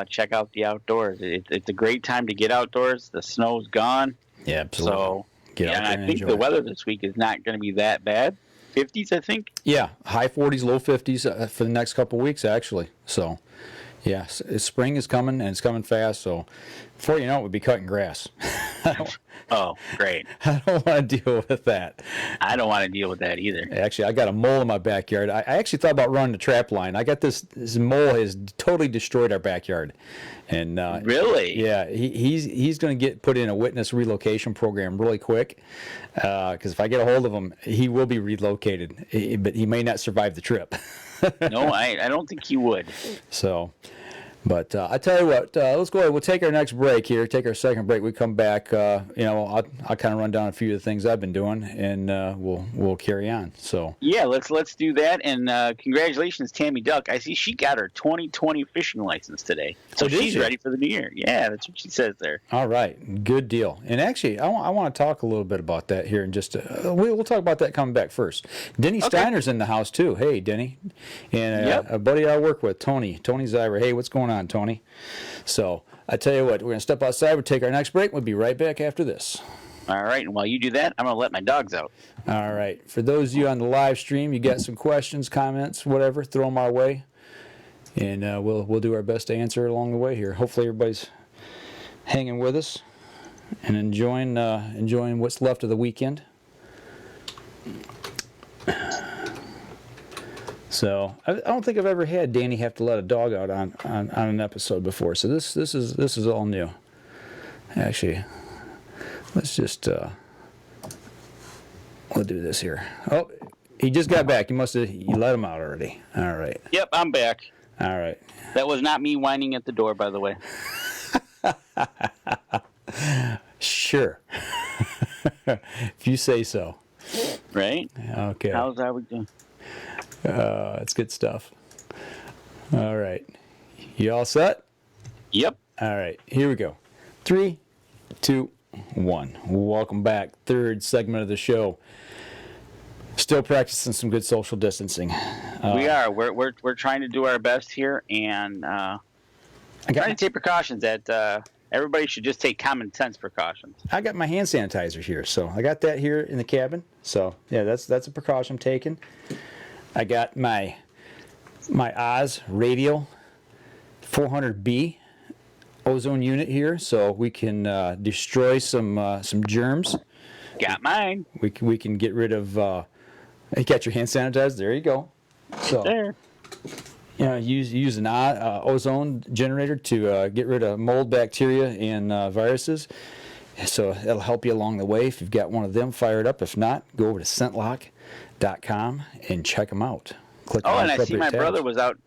Speaker 2: check out the outdoors. It's a great time to get outdoors. The snow's gone.
Speaker 1: Yeah, absolutely.
Speaker 2: So
Speaker 1: get out
Speaker 2: and
Speaker 1: there
Speaker 2: I
Speaker 1: and
Speaker 2: think
Speaker 1: enjoy
Speaker 2: the
Speaker 1: it.
Speaker 2: weather this week is not going to be that bad. 50s, I think.
Speaker 1: Yeah, high 40s, low 50s for the next couple of weeks, actually. So, yeah, spring is coming, and it's coming fast. So, before you know it, we'll be cutting grass.
Speaker 2: Oh, great.
Speaker 1: I don't want to deal with that.
Speaker 2: I don't want to deal with that either.
Speaker 1: Actually, I got a mole in my backyard. I actually thought about running the trap line. I got this mole has totally destroyed our backyard. And
Speaker 2: Really?
Speaker 1: yeah, he's going to get put in a witness relocation program really quick. Because if I get a hold of him, he will be relocated, but he may not survive the trip.
Speaker 2: No, I don't think he would.
Speaker 1: So, but I tell you what, let's go ahead. We'll take our next break here. Take our second break. We come back. I'll kind of run down a few of the things I've been doing, and we'll carry on. So
Speaker 2: Yeah, let's do that. And congratulations, Tammy Duck. I see she got her 2020 fishing license today, so she's ready for the new year. Yeah, that's what she says there.
Speaker 1: all right, good deal. And actually, I want to talk a little bit about that here in just. We'll talk about that coming back first. Denny Steiner's in the house too. Hey, Denny, and a buddy I work with, Tony Zyra. Hey, what's going on, Tony? So I tell you what, we're gonna step outside. We'll take our next break. We'll be right back after this.
Speaker 2: All right, and while you do that, I'm gonna let my dogs out.
Speaker 1: All right. For those of you on the live stream, you got some questions, comments, whatever, throw them our way, and we'll do our best to answer along the way here. Hopefully, everybody's hanging with us and enjoying what's left of the weekend. So I don't think I've ever had Danny have to let a dog out on an episode before. So this is all new. Actually, let's just we'll do this here. Oh, he just got back. You let him out already. All right.
Speaker 2: Yep, I'm back.
Speaker 1: All right.
Speaker 2: That was not me whining at the door, by the way.
Speaker 1: Sure. If you say so.
Speaker 2: Right?
Speaker 1: Okay.
Speaker 2: How's that we doing?
Speaker 1: It's good stuff. All right. You all set?
Speaker 2: Yep.
Speaker 1: All right. Here we go. 3, 2, 1. Welcome back. Third segment of the show. Still practicing some good social distancing.
Speaker 2: We are. We're trying to do our best here, and trying to take precautions that everybody should just take common sense precautions.
Speaker 1: I got my hand sanitizer here, so I got that here in the cabin. So yeah, that's a precaution I'm taking. I got my Oz Radial 400B ozone unit here, so we can destroy some germs.
Speaker 2: Got mine.
Speaker 1: We can get rid of. You got your hand sanitizer. There you go. So
Speaker 2: There.
Speaker 1: use an ozone generator to get rid of mold, bacteria, and viruses. So it'll help you along the way if you've got one of them fired up. If not, go over to scentlock.com and check them out. Click on
Speaker 2: And I see my
Speaker 1: tabs.
Speaker 2: brother was out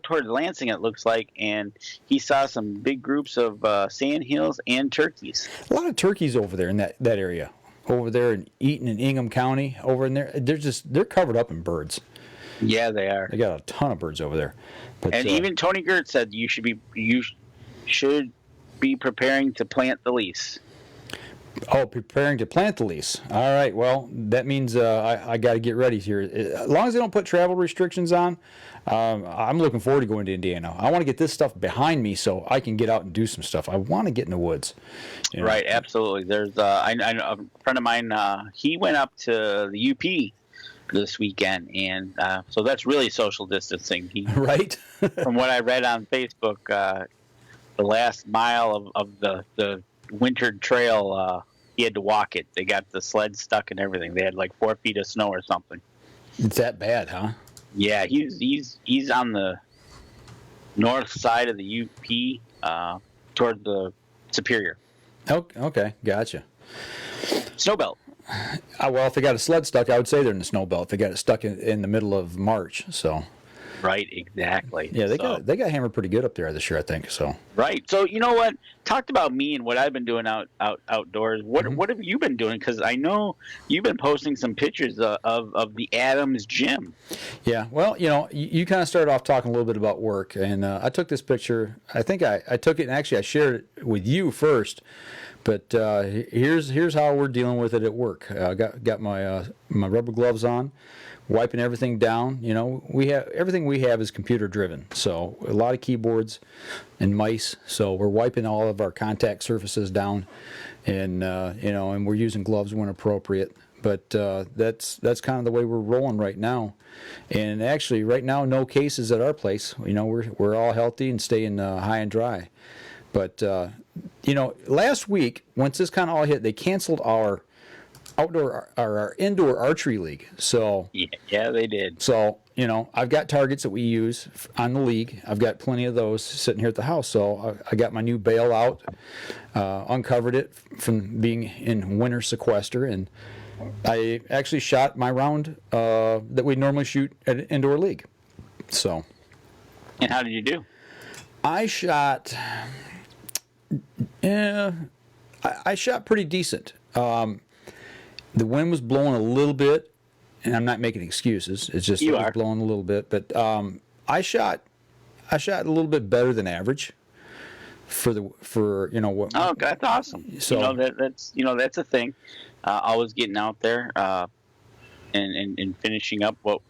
Speaker 2: towards Lansing, it looks like, and he saw some big groups of sandhills and turkeys.
Speaker 1: A lot of turkeys over there in that area. Over there in Eaton and Ingham County, over in there, they're covered up in birds.
Speaker 2: Yeah, they are.
Speaker 1: They got a ton of birds over there. But,
Speaker 2: And even Tony Gertz said you should be preparing to plant the lease.
Speaker 1: Oh, preparing to plant the lease. All right. Well, that means I got to get ready here. As long as they don't put travel restrictions on, I'm looking forward to going to Indiana. I want to get this stuff behind me so I can get out and do some stuff. I want to get in the woods. You know?
Speaker 2: Right, absolutely. There's I know a friend of mine. He went up to the UP this weekend, and so that's really social distancing.
Speaker 1: Right.
Speaker 2: From what I read on Facebook, the last mile of the wintered trail, he had to walk it. They got the sled stuck and everything. They had like 4 feet of snow or something.
Speaker 1: It's that bad, huh?
Speaker 2: Yeah, he's on the north side of the UP, toward the Superior.
Speaker 1: Oh, okay, gotcha.
Speaker 2: Snow belt.
Speaker 1: Well, if they got a sled stuck, I would say they're in the snow belt. They got it stuck in the middle of March, so.
Speaker 2: Right, exactly.
Speaker 1: Yeah, they got hammered pretty good up there this year, I think. So.
Speaker 2: Right. So you know what? Talked about me and what I've been doing outdoors. What have you been doing? Because I know you've been posting some pictures of the Adams Gym.
Speaker 1: Yeah. Well, you kind of started off talking a little bit about work, and I took this picture. I think I took it, and actually I shared it with you first. But here's how we're dealing with it at work. I got my my rubber gloves on, wiping everything down. You know, everything we have is computer driven, so a lot of keyboards and mice. So we're wiping all of our contact surfaces down, and you know, and we're using gloves when appropriate. But that's kind of the way we're rolling right now. And actually, right now, no cases at our place. You know, we're all healthy and staying high and dry. But you know, last week, once this kind of all hit, they canceled our our indoor archery league. So
Speaker 2: yeah, they did.
Speaker 1: So you know, I've got targets that we use on the league. I've got plenty of those sitting here at the house. So I got my new bail out, uncovered it from being in winter sequester, and I actually shot my round that we normally shoot at an indoor league. So.
Speaker 2: And how did you do?
Speaker 1: I shot. I shot pretty decent. The wind was blowing a little bit, and I'm not making excuses. It's just it was blowing a little bit, but I shot a little bit better than average for you know what.
Speaker 2: Oh, that's awesome. So that's a thing. Always getting out there and finishing up what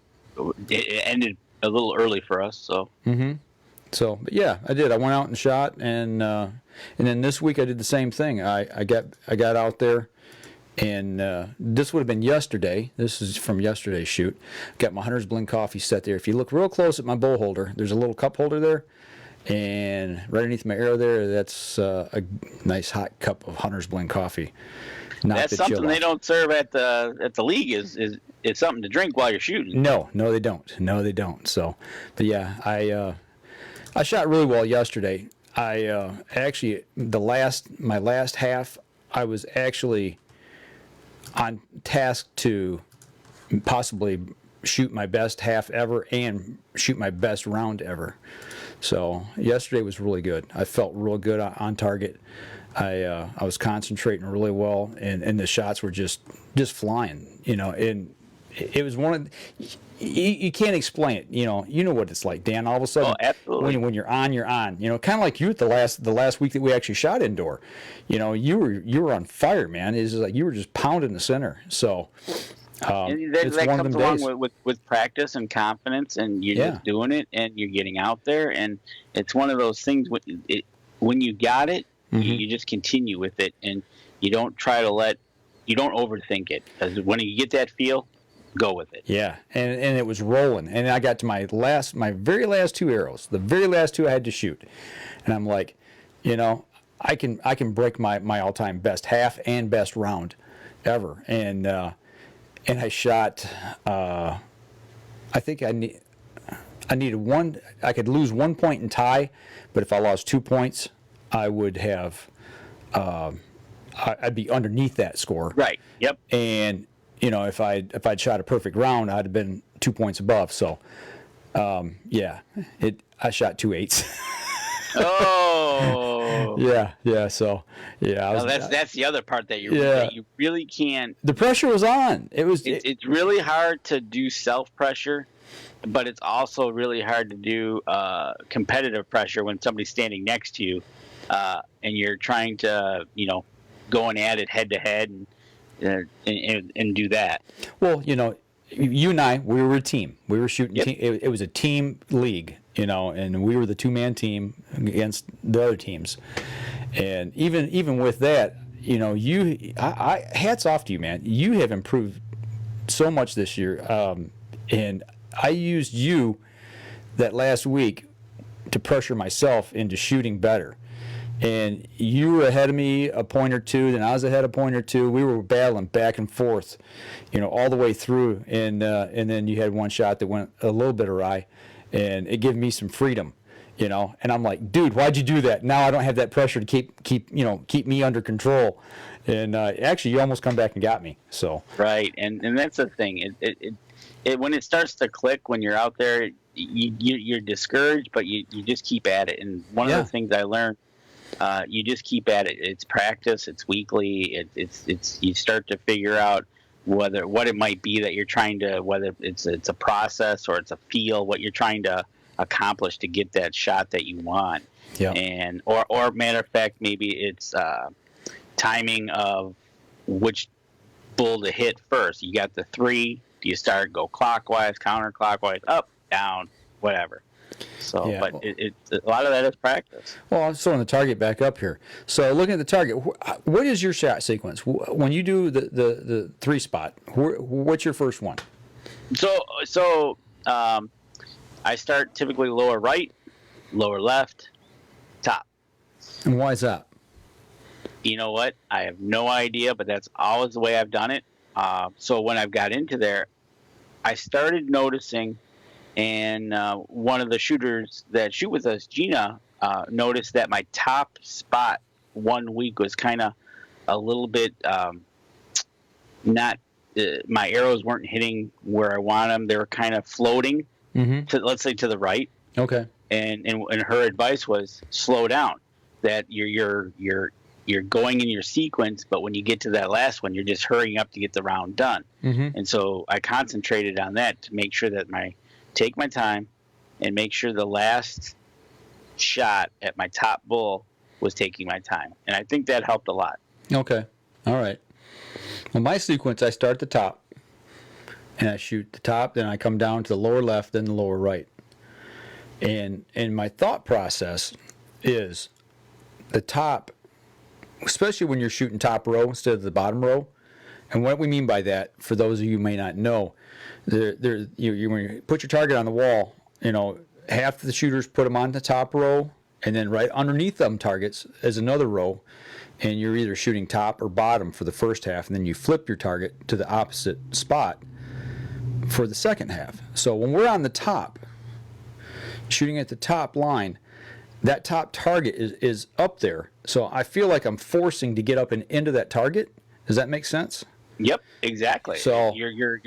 Speaker 2: it ended a little early for us. So.
Speaker 1: Mm-hmm. So, but yeah, I did. I went out and shot, and then this week I did the same thing. I got out there, and this would have been yesterday. This is from yesterday's shoot. Got my Hunter's Blend coffee set there. If you look real close at my bowl holder, there's a little cup holder there, and right underneath my arrow there, that's a nice hot cup of Hunter's Blend coffee.
Speaker 2: That's something they don't serve at the league. Is something to drink while you're shooting?
Speaker 1: No, they don't. No, they don't. So, but yeah, I shot really well yesterday. I actually my last half, I was actually on task to possibly shoot my best half ever and shoot my best round ever. So yesterday was really good. I felt real good on target. I was concentrating really well, and the shots were just flying. You know, and it was one of you can't explain it. You know what it's like, Dan. All of a sudden, when you're on, you're on. You know, kind of like you at the last week that we actually shot indoor. You know, you were on fire, man. It's like you were just pounding the center. So it's
Speaker 2: that
Speaker 1: one
Speaker 2: comes
Speaker 1: of them days.
Speaker 2: along with practice and confidence, and you're just doing it, and you're getting out there, and it's one of those things. When you got it, mm-hmm. you just continue with it, and you don't overthink it, because when you get that feel, go with it.
Speaker 1: Yeah, and it was rolling, and I got to my very last two arrows, the very last two I had to shoot, and I'm like, you know, I can break my all-time best half and best round ever, and I shot. I think I needed one. I could lose 1 point and tie, but if I lost 2 points, I would have. I'd be underneath that score.
Speaker 2: Right. Yep.
Speaker 1: And you know, if I'd shot a perfect round, I'd have been 2 points above. So, yeah, I shot 2 8s.
Speaker 2: Oh.
Speaker 1: Yeah. So, yeah.
Speaker 2: That's the other part that you really can't.
Speaker 1: The pressure was on.
Speaker 2: It's really hard to do self pressure, but it's also really hard to do competitive pressure when somebody's standing next to you, and you're trying to going at it head to head and do that.
Speaker 1: Well, you and I, we were a team. We were shooting. Yep. It was a team league, and we were the two-man team against the other teams. And even with that, I hats off to you, man. You have improved so much this year. And I used you that last week to pressure myself into shooting better. And you were ahead of me a point or two, then I was ahead a point or two. We were battling back and forth, all the way through. And then you had one shot that went a little bit awry, and it gave me some freedom, And I'm like, dude, why'd you do that? Now I don't have that pressure to keep me under control. And actually, you almost come back and got me. So
Speaker 2: right, and that's the thing. It when it starts to click when you're out there, you're discouraged, but you just keep at it. And one of the things I learned. You just keep at it. It's practice. It's weekly. It's you start to figure out what it might be that you're trying to, whether it's a process or it's a feel, what you're trying to accomplish to get that shot that you want.
Speaker 1: Yeah.
Speaker 2: And or matter of fact, maybe it's timing of which bull to hit first. You got the 3. Do you start go clockwise, counterclockwise, up, down, whatever? So,
Speaker 1: Yeah.
Speaker 2: but a lot of that is practice.
Speaker 1: Well, I'm throwing the target back up here. So looking at the target, what is your shot sequence? When you do the 3 spot, what's your first one?
Speaker 2: So I start typically lower right, lower left, top.
Speaker 1: And why is that?
Speaker 2: You know what? I have no idea, but that's always the way I've done it. So when I've got into there, I started noticing, and one of the shooters that shoot with us, Gina, noticed that my top spot one week was kind of a little bit not. My arrows weren't hitting where I want them. They were kind of floating to, let's say, to the right.
Speaker 1: Okay.
Speaker 2: And her advice was slow down. That you're going in your sequence, but when you get to that last one, you're just hurrying up to get the round done. And so I concentrated on that to make sure that take my time and make sure the last shot at my top bull was taking my time. And I think that helped a lot. Okay.
Speaker 1: All right. Well, my sequence, I start at the top and I shoot the top, then I come down to the lower left, then the lower right. And my thought process is the top, especially when you're shooting top row instead of the bottom row. And what we mean by that, for those of you who may not know, when you put your target on the wall, half the shooters put them on the top row, and then right underneath them targets is another row, and you're either shooting top or bottom for the first half, and then you flip your target to the opposite spot for the second half. So when we're on the top, shooting at the top line, that top target is up there. So I feel like I'm forcing to get up and into that target. Does that make sense?
Speaker 2: Yep, exactly.
Speaker 1: So
Speaker 2: you're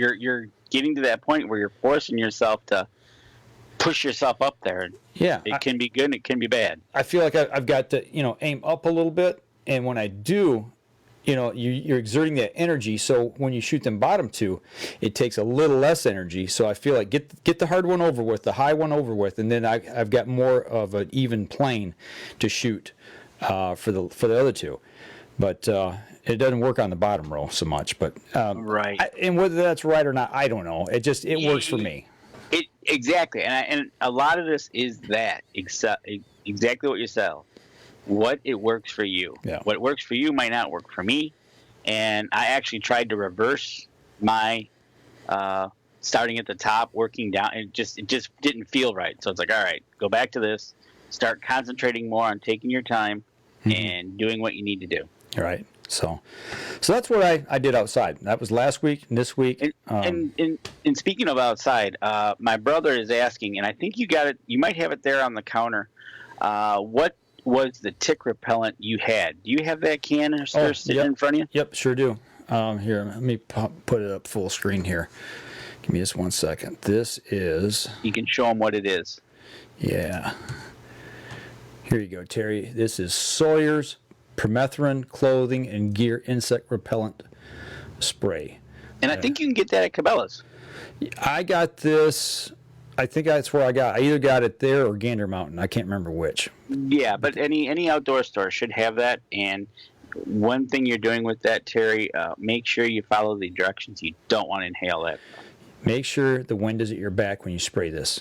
Speaker 2: getting to that point where you're forcing yourself to push yourself up there.
Speaker 1: Yeah,
Speaker 2: it can be good and it can be bad.
Speaker 1: I feel like I've got to aim up a little bit, and when I do, you're exerting that energy. So when you shoot them bottom 2, it takes a little less energy. So I feel like get the hard one over with, the high one over with, and then I've got more of an even plane to shoot for the other 2. But it doesn't work on the bottom row so much. But
Speaker 2: right.
Speaker 1: And whether that's right or not, I don't know. It works for me.
Speaker 2: Exactly, and a lot of this is that exactly what you said. What it works for you.
Speaker 1: Yeah.
Speaker 2: What works for you might not work for me. And I actually tried to reverse my starting at the top, working down. It just didn't feel right. So it's like, all right, go back to this. Start concentrating more on taking your time and doing what you need to do.
Speaker 1: All right. So that's what I did outside. That was last week and this week.
Speaker 2: And speaking of outside, my brother is asking, and I think you got it. You might have it there on the counter. What was the tick repellent you had? Do you have that canister sitting in front of you?
Speaker 1: Yep, sure do. Here, let me put it up full screen here. Give me just 1 second. This is...
Speaker 2: You can show them what it is.
Speaker 1: Yeah. Here you go, Terry. This is Sawyer's Permethrin Clothing and Gear Insect Repellent Spray.
Speaker 2: And I think you can get that at Cabela's.
Speaker 1: I got this... I think that's where I either got it there or Gander Mountain. I can't remember which.
Speaker 2: Yeah, but any outdoor store should have that. And one thing you're doing with that, Terry, make sure you follow the directions. You don't want to inhale that.
Speaker 1: Make sure the wind is at your back when you spray this.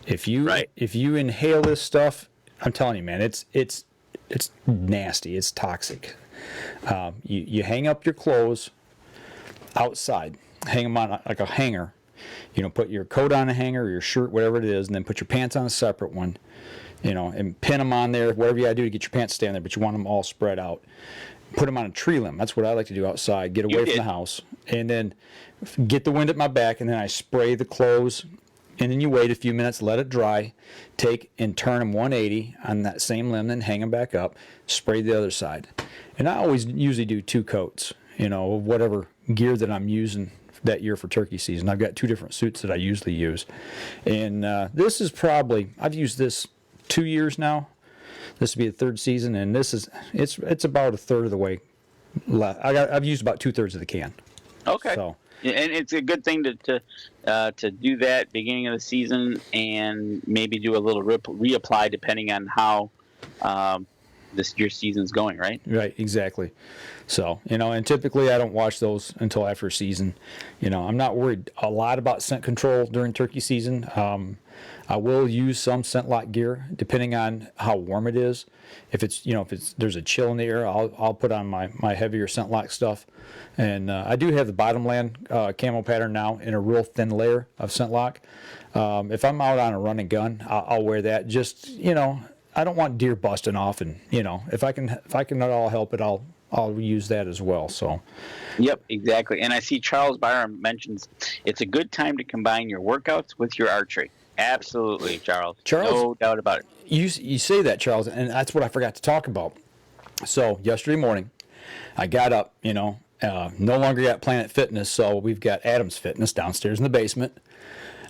Speaker 1: If you inhale this stuff, I'm telling you, man, it's nasty. It's toxic. You hang up your clothes outside. Hang them on like a hanger. Put your coat on a hanger or your shirt, whatever it is, and then put your pants on a separate one, and pin them on there, whatever you got to do to get your pants to stay on there, but you want them all spread out. Put them on a tree limb. That's what I like to do outside, get away from the house, and then get the wind at my back, and then I spray the clothes, and then you wait a few minutes, let it dry, take and turn them 180 on that same limb, then hang them back up, spray the other side. And I always usually do 2 coats, of whatever gear that I'm using that year for turkey season. I've got 2 different suits that I usually use, and this is probably, I've used this 2 years now. This will be the 3rd season, and it's about a third of the way left. I've used about 2/3 of the can.
Speaker 2: Okay.
Speaker 1: So,
Speaker 2: and it's a good thing to do that beginning of the season, and maybe do a little reapply depending on how your season's going, right?
Speaker 1: Right, exactly. So, and typically I don't watch those until after season. I'm not worried a lot about scent control during turkey season. I will use some scent lock gear depending on how warm it is. If there's a chill in the air, I'll put on my heavier scent lock stuff. And I do have the Bottomland camo pattern now in a real thin layer of scent lock. If I'm out on a run and gun, I'll wear that. Just I don't want deer busting off, and if I can at all help it, I'll use that as well. So.
Speaker 2: Yep, exactly. And I see Charles Byram mentions it's a good time to combine your workouts with your archery. Absolutely, Charles. No doubt about it.
Speaker 1: You say that, Charles, and that's what I forgot to talk about. So yesterday morning, I got up. No longer got Planet Fitness, so we've got Adam's Fitness downstairs in the basement.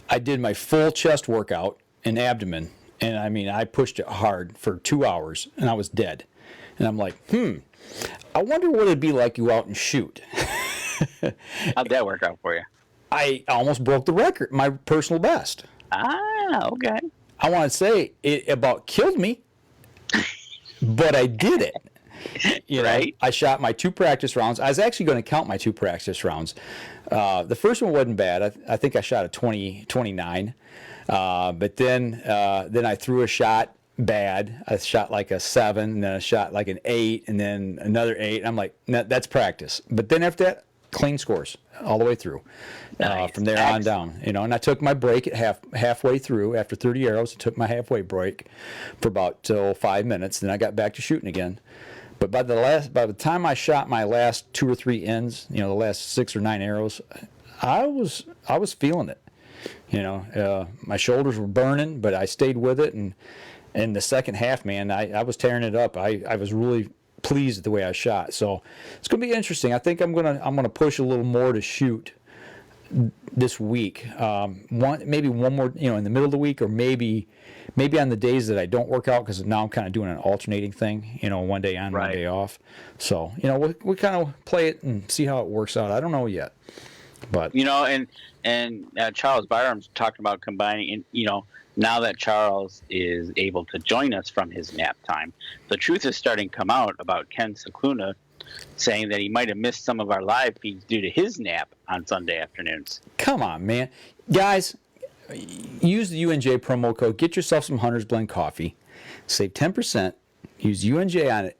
Speaker 1: I did my full chest workout and abdomen, and I pushed it hard for 2 hours, and I was dead. And I'm like, I wonder what it'd be like to go out and shoot.
Speaker 2: How'd that work out for you?
Speaker 1: I almost broke the record, my personal best.
Speaker 2: Ah, okay.
Speaker 1: I want to say it about killed me, but I did it.
Speaker 2: Right.
Speaker 1: I shot my 2 practice rounds. I was actually going to count my 2 practice rounds. The first one wasn't bad. I think I shot a 29. But then I threw a shot bad. I shot like a 7, and then I shot like an 8, and then another 8. I'm like, nah, that's practice. But then after that, clean scores all the way through.
Speaker 2: Nice.
Speaker 1: From there on down. And I took my break at halfway through. After 30 arrows, I took my halfway break for about 5 minutes. Then I got back to shooting again. But by the time I shot my last 2 or 3 ends, the last 6 or 9 arrows, I was feeling it. My shoulders were burning, but I stayed with it. And in the second half, man, I was tearing it up. I was really pleased with the way I shot. So it's going to be interesting. I think I'm gonna push a little more to shoot this week. Maybe one more, in the middle of the week, or maybe on the days that I don't work out, because now I'm kind of doing an alternating thing. One day on,
Speaker 2: right.
Speaker 1: One day off. So we'll kind of play it and see how it works out. I don't know yet, but
Speaker 2: and Charles Byram's talking about combining, and now that Charles is able to join us from his nap time, the truth is starting to come out about Ken Cicluna saying that he might have missed some of our live feeds due to his nap on Sunday afternoons.
Speaker 1: Come on, man. Guys, use the UNJ promo code. Get yourself some Hunter's Blend coffee. Save 10%. Use UNJ on it.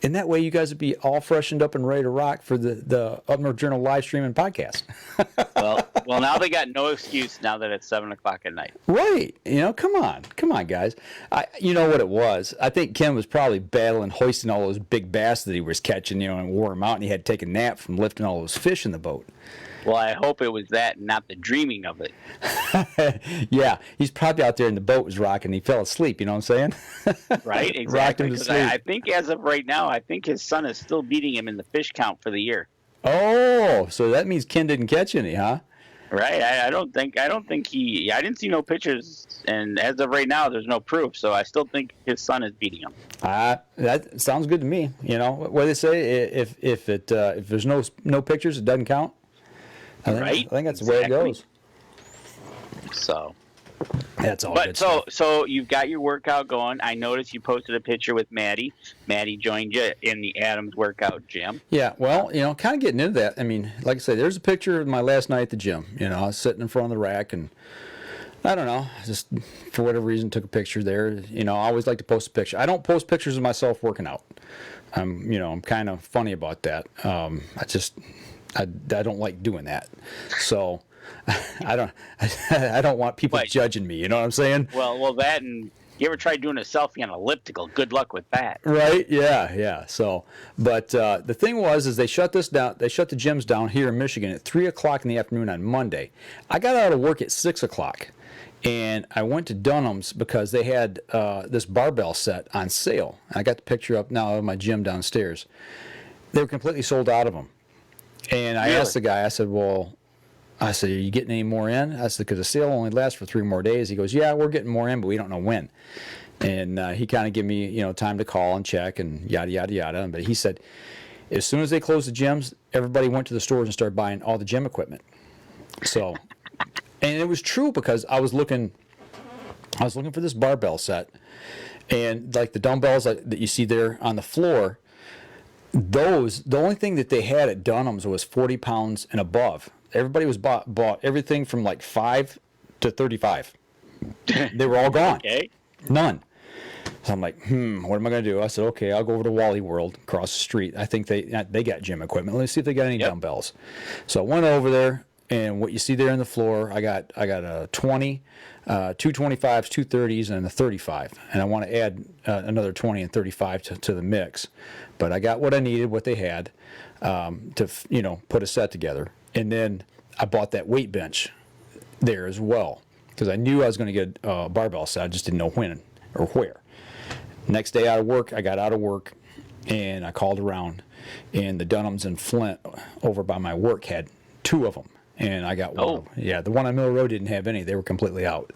Speaker 1: And that way you guys would be all freshened up and ready to rock for the Up North Journal live stream and podcast.
Speaker 2: well, now they got no excuse now that it's 7 o'clock at night.
Speaker 1: Right. Come on, guys. You know what it was? I think Ken was probably battling, hoisting all those big bass that he was catching, and wore them out, and he had to take a nap from lifting all those fish in the boat.
Speaker 2: Well, I hope it was that, not the dreaming of it.
Speaker 1: Yeah, he's probably out there and the boat was rocking. He fell asleep. You know what I'm saying?
Speaker 2: Right, exactly.
Speaker 1: Rocked him to sleep.
Speaker 2: I think as of right now, I think his son is still beating him in the fish count for the year.
Speaker 1: Oh, so that means Ken didn't catch any, huh?
Speaker 2: Right. I don't think he. I didn't see no pictures, and as of right now, there's no proof. So I still think his son is beating him.
Speaker 1: That sounds good to me. What do they say? If there's no pictures, it doesn't count. I think that's the way it goes.
Speaker 2: So
Speaker 1: that's all. But
Speaker 2: so you've got your workout going. I noticed you posted a picture with Maddie. Maddie joined you in the Adams workout gym.
Speaker 1: Yeah, well, kind of getting into that. Like I say, there's a picture of my last night at the gym. I was sitting in front of the rack, and I don't know, just for whatever reason took a picture there. I always like to post a picture. I don't post pictures of myself working out. I'm kind of funny about that. I don't like doing that. So I don't want people judging me. You know what I'm saying?
Speaker 2: Well, that, and you ever tried doing a selfie on elliptical? Good luck with that.
Speaker 1: Right? Yeah. So, but the thing is they shut this down. They shut the gyms down here in Michigan at 3:00 in the afternoon on Monday. I got out of work at 6:00, and I went to Dunham's because they had this barbell set on sale. I got the picture up now of my gym downstairs. They were completely sold out of them. And I asked the guy, I said, are you getting any more in? I said, because the sale only lasts for 3 more days. He goes, yeah, we're getting more in, but we don't know when. And he kind of gave me, time to call and check and yada, yada, yada. But he said, as soon as they closed the gyms, everybody went to the stores and started buying all the gym equipment. So, and it was true because I was looking for this barbell set. And like the dumbbells that you see there on the floor, the only thing that they had at Dunham's was 40 pounds and above. Everybody was bought everything from like 5 to 35. They were all gone.
Speaker 2: Okay.
Speaker 1: None. So I'm like, what am I going to do? I said, okay, I'll go over to Wally World across the street. I think they got gym equipment. Let's see if they got any dumbbells. So I went over there, and what you see there on the floor, I got a 20, 225s, 230s, and a 35. And I want to add another 20 and 35 to the mix. But I got what I needed, what they had, to put a set together. And then I bought that weight bench there as well, because I knew I was going to get a barbell set. I just didn't know when or where. Next day out of work, I got out of work, and I called around, and the Dunhams in Flint over by my work had 2 of them, and I got one. Yeah, the one on Mill Road didn't have any. They were completely out.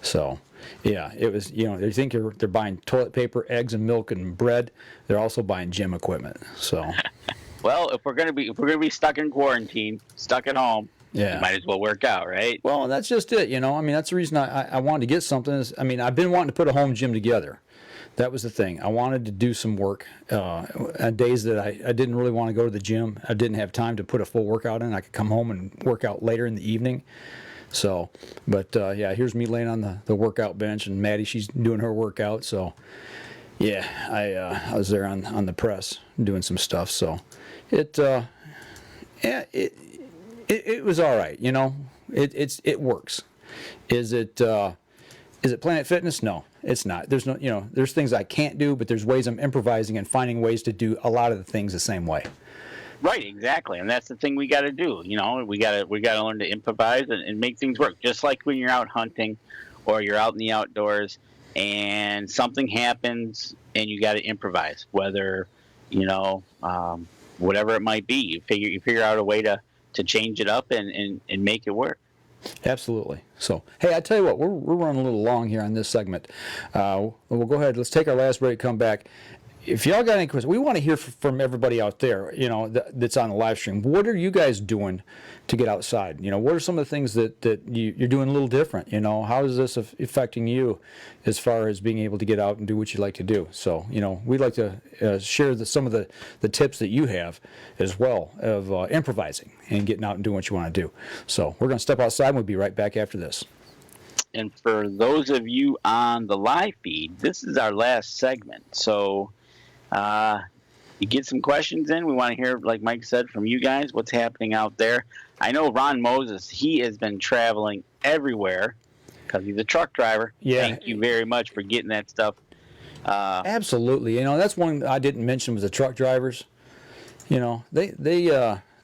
Speaker 1: So, yeah, it was, they think they're buying toilet paper, eggs, and milk and bread. They're also buying gym equipment. So,
Speaker 2: well, if we're gonna be stuck in quarantine, stuck at home, you might as well work out, right?
Speaker 1: Well, that's just it. I mean, that's the reason I wanted to get something. I've been wanting to put a home gym together. That was the thing. I wanted to do some work on days that I didn't really want to go to the gym. I didn't have time to put a full workout in. I could come home and work out later in the evening. So, but here's me laying on the workout bench, and Maddie, she's doing her workout. So, yeah, I was there on the press doing some stuff. So, it was all right. It works. Is it Planet Fitness? No, it's not. There's no, there's things I can't do, but there's ways I'm improvising and finding ways to do a lot of the things the same way.
Speaker 2: Right, exactly, and that's the thing we got to do. We got to learn to improvise and make things work. Just like when you're out hunting, or you're out in the outdoors, and something happens, and you got to improvise. Whether whatever it might be, you figure out a way to change it up and make it work.
Speaker 1: Absolutely. So, hey, I tell you what, we're running a little long here on this segment. We'll go ahead. Let's take our last break. Come back. If y'all got any questions, we want to hear from everybody out there, that's on the live stream. What are you guys doing to get outside? What are some of the things that you're doing a little different? How is this affecting you as far as being able to get out and do what you like to do? So, we'd like to share some of the tips that you have as well of improvising and getting out and doing what you want to do. So we're going to step outside, and we'll be right back after this.
Speaker 2: And for those of you on the live feed, this is our last segment. So you get some questions in. We want to hear, like Mike said, from you guys, what's happening out there. I know Ron Moses, he has been traveling everywhere because he's a truck driver.
Speaker 1: Yeah.
Speaker 2: Thank you very much for getting that stuff.
Speaker 1: Absolutely. That's one I didn't mention was the truck drivers.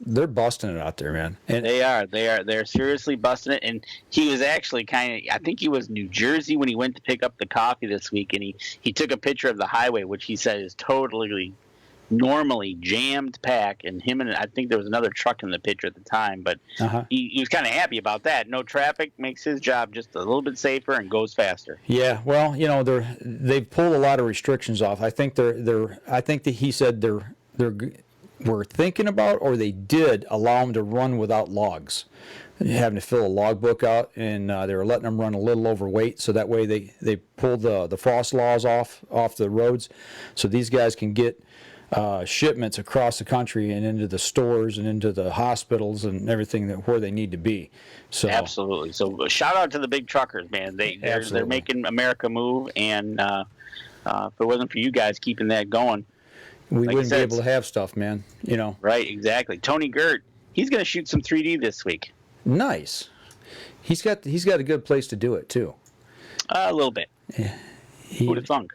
Speaker 1: They're busting it out there, man. And
Speaker 2: they're seriously busting it. And he was actually I think he was New Jersey when he went to pick up the coffee this week, and he took a picture of the highway, which he said is totally normally jammed packed, and I think there was another truck in the picture at the time, but he was kind of happy about that. No traffic makes his job just a little bit safer and goes faster.
Speaker 1: Yeah, well, they've pulled a lot of restrictions off. I think I think that he said were thinking about, or they did allow them to run without logs, having to fill a logbook out, and they were letting them run a little overweight, so that way they pulled the frost laws off the roads, so these guys can get shipments across the country and into the stores and into the hospitals and everything where they need to be. So
Speaker 2: absolutely. So shout out to the big truckers, man. They're making America move, and if it wasn't for you guys keeping that going,
Speaker 1: we wouldn't be able to have stuff, man.
Speaker 2: Right, exactly. Tony Gert, he's going to shoot some 3D this week.
Speaker 1: Nice. He's got a good place to do it too.
Speaker 2: A little bit.
Speaker 1: Yeah.
Speaker 2: Who'd have thunk?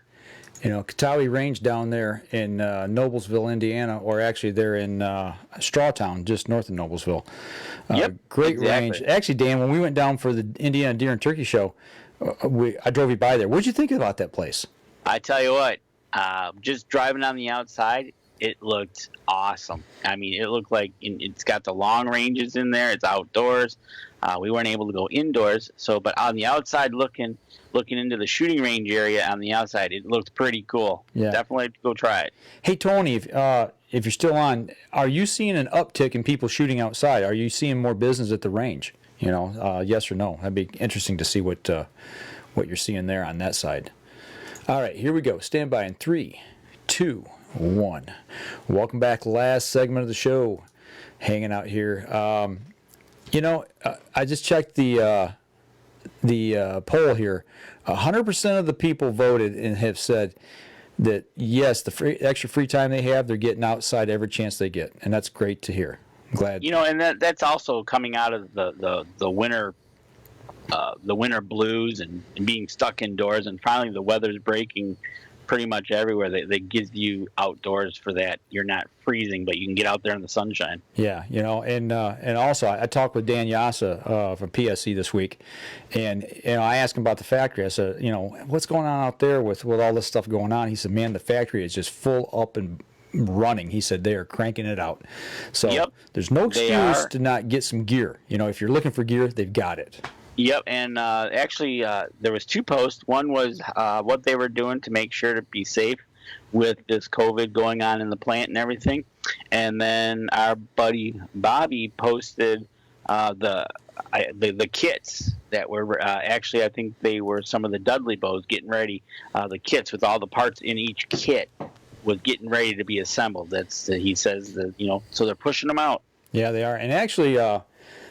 Speaker 1: Katawi Range down there in Noblesville, Indiana, or actually they're in Strawtown, just north of Noblesville. Great range. Actually, Dan, when we went down for the Indiana Deer and Turkey Show, I drove you by there. What did you think about that place?
Speaker 2: I tell you what, just driving on the outside, it looked awesome. I mean, it looked like it's got the long ranges in there. It's outdoors. We weren't able to go indoors, but on the outside looking into the shooting range area on the outside, it looked pretty cool.
Speaker 1: Yeah.
Speaker 2: Definitely go try it.
Speaker 1: Hey, Tony, if you're still on, are you seeing an uptick in people shooting outside? Are you seeing more business at the range? Yes or no? That'd be interesting to see what you're seeing there on that side. All right, here we go. Stand by in 3, 2, 1. Welcome back. Last segment of the show. Hanging out here. I just checked the poll here. 100% of the people voted and have said that yes, the extra free time they have, they're getting outside every chance they get, and that's great to hear. I'm glad.
Speaker 2: And that's also coming out of the winter blues and being stuck indoors, and finally the weather's breaking pretty much everywhere. That gives you outdoors for that. You're not freezing, but you can get out there in the sunshine.
Speaker 1: Yeah, and also I talked with Dan Yassa from PSC this week, and I asked him about the factory. I said, what's going on out there with all this stuff going on? He said, man, the factory is just full up and running. He said they are cranking it out. So there's no excuse to not get some gear. If you're looking for gear, they've got it.
Speaker 2: Yep, and actually there was 2 posts. One was what they were doing to make sure to be safe with this COVID going on in the plant and everything. And then our buddy Bobby posted the kits that were actually, I think they were some of the Dudley bows getting ready. The kits with all the parts in each kit was getting ready to be assembled. He says that so they're pushing them out.
Speaker 1: Yeah, they are, and actually.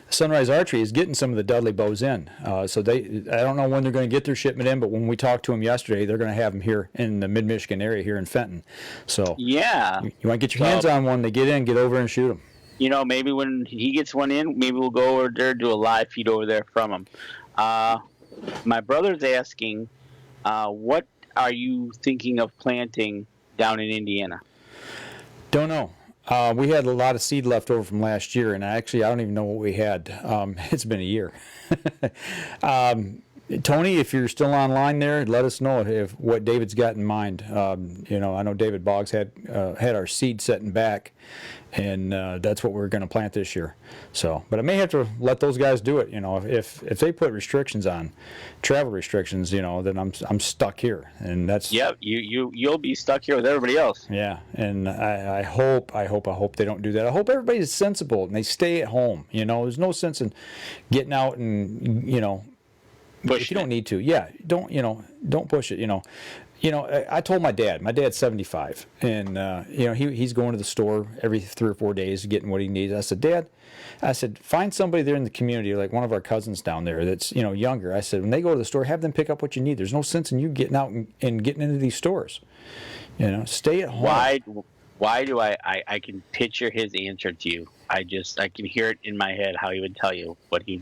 Speaker 1: Sunrise Archery is getting some of the Dudley bows in. So I don't know when they're going to get their shipment in, but when we talked to them yesterday, they're going to have them here in the mid-Michigan area here in Fenton. So
Speaker 2: yeah,
Speaker 1: you want to get your hands on one, they get in, get over and shoot them.
Speaker 2: Maybe when he gets one in, maybe we'll go over there, do a live feed over there from him. My brother's asking, what are you thinking of planting down in Indiana?
Speaker 1: Don't know. We had a lot of seed left over from last year, and I don't even know what we had. It's been a year. Tony, if you're still online there, let us know what David's got in mind. I know David Boggs had our seed setting back, and that's what we're going to plant this year. So, but I may have to let those guys do it. If they put restrictions on, travel restrictions, then I'm stuck here, and that's.
Speaker 2: Yep, you'll be stuck here with everybody else.
Speaker 1: Yeah, and I hope they don't do that. I hope everybody's sensible and they stay at home. There's no sense in getting out and if you don't need to, don't push it. I told my dad's 75, and he's going to the store every 3 or 4 days getting what he needs. I said, Dad, find somebody there in the community, like one of our cousins down there that's younger. I said, when they go to the store, have them pick up what you need. There's no sense in you getting out and getting into these stores. Stay at home.
Speaker 2: Why do I can picture his answer to you. I can hear it in my head how he would tell you what he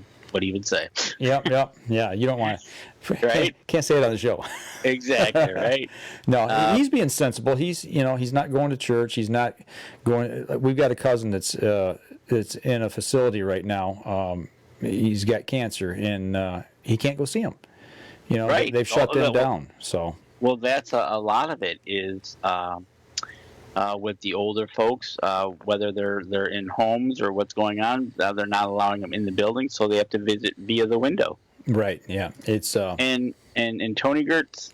Speaker 2: would say.
Speaker 1: Yep. Yeah, you don't want to.
Speaker 2: Right?
Speaker 1: Can't say it on the show.
Speaker 2: Exactly, right?
Speaker 1: No, he's being sensible. He's not going to church. He's not going. We've got a cousin that's in a facility right now. He's got cancer, and he can't go see him.
Speaker 2: Right.
Speaker 1: They've shut them down. So.
Speaker 2: Well, that's a lot of it is with the older folks, whether they're in homes or what's going on, they're not allowing them in the building, so they have to visit via the window.
Speaker 1: Right. Yeah. It's
Speaker 2: and Tony Gertz,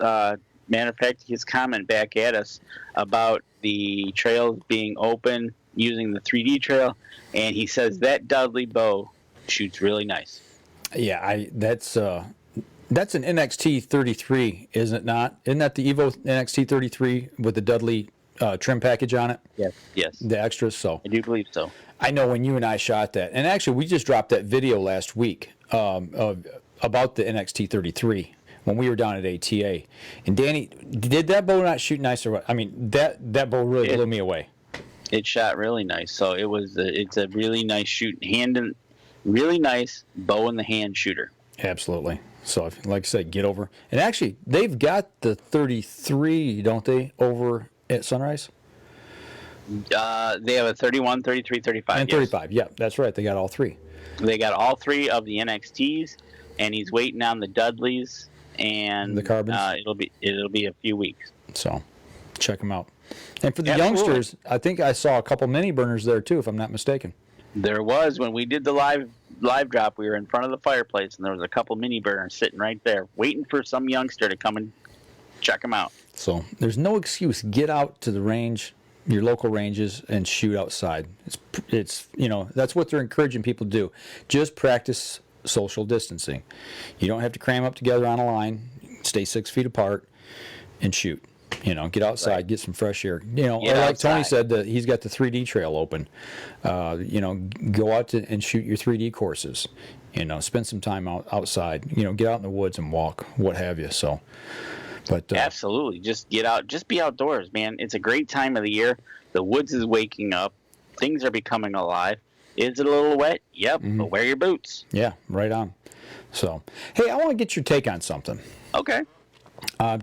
Speaker 2: matter of fact, his comment back at us about the trails being open using the 3D trail, and he says that Dudley bow shoots really nice.
Speaker 1: Yeah, that's an NXT 33, isn't it not? Isn't that the Evo NXT 33 with the Dudley trim package on it?
Speaker 2: Yes.
Speaker 1: The extras. So
Speaker 2: I do believe so.
Speaker 1: I know when you and I shot that, and actually we just dropped that video last week about the NXT 33 when we were down at ATA. And Danny, did that bow not shoot nice or what? I mean, that bow really blew me away.
Speaker 2: It shot really nice. So it's a really nice shoot, really nice bow in the hand shooter.
Speaker 1: Absolutely. So, like I said, get over. And actually, they've got the 33, don't they, over at Sunrise?
Speaker 2: They have a 31, 33, 35.
Speaker 1: And 35, yeah, that's right. They got all three.
Speaker 2: They got all three of the NXTs, and he's waiting on the Dudleys and
Speaker 1: the Carbons.
Speaker 2: It'll be a few weeks.
Speaker 1: So, check them out. And for the youngsters, I think I saw a couple mini burners there too, if I'm not mistaken.
Speaker 2: There was when we did the live drop. We were in front of the fireplace, and there was a couple mini burners sitting right there, waiting for some youngster to come and check them out.
Speaker 1: So there's no excuse. Get out to the range, your local ranges, and shoot outside. It's that's what they're encouraging people to do. Just practice social distancing. You don't have to cram up together on a line. Stay 6 feet apart. and shoot. Get outside, get some fresh air.
Speaker 2: Get
Speaker 1: or like
Speaker 2: outside.
Speaker 1: Tony said, that he's got the 3D trail open. Go out and shoot your 3D courses. Spend some time outside. Get out in the woods and walk, what have you. So, but
Speaker 2: absolutely, just get out, just be outdoors, man. It's a great time of the year. The woods is waking up. Things are becoming alive. Is it a little wet? Yep, but wear your boots.
Speaker 1: Yeah, right on. So, hey, I want to get your take on something.
Speaker 2: Okay.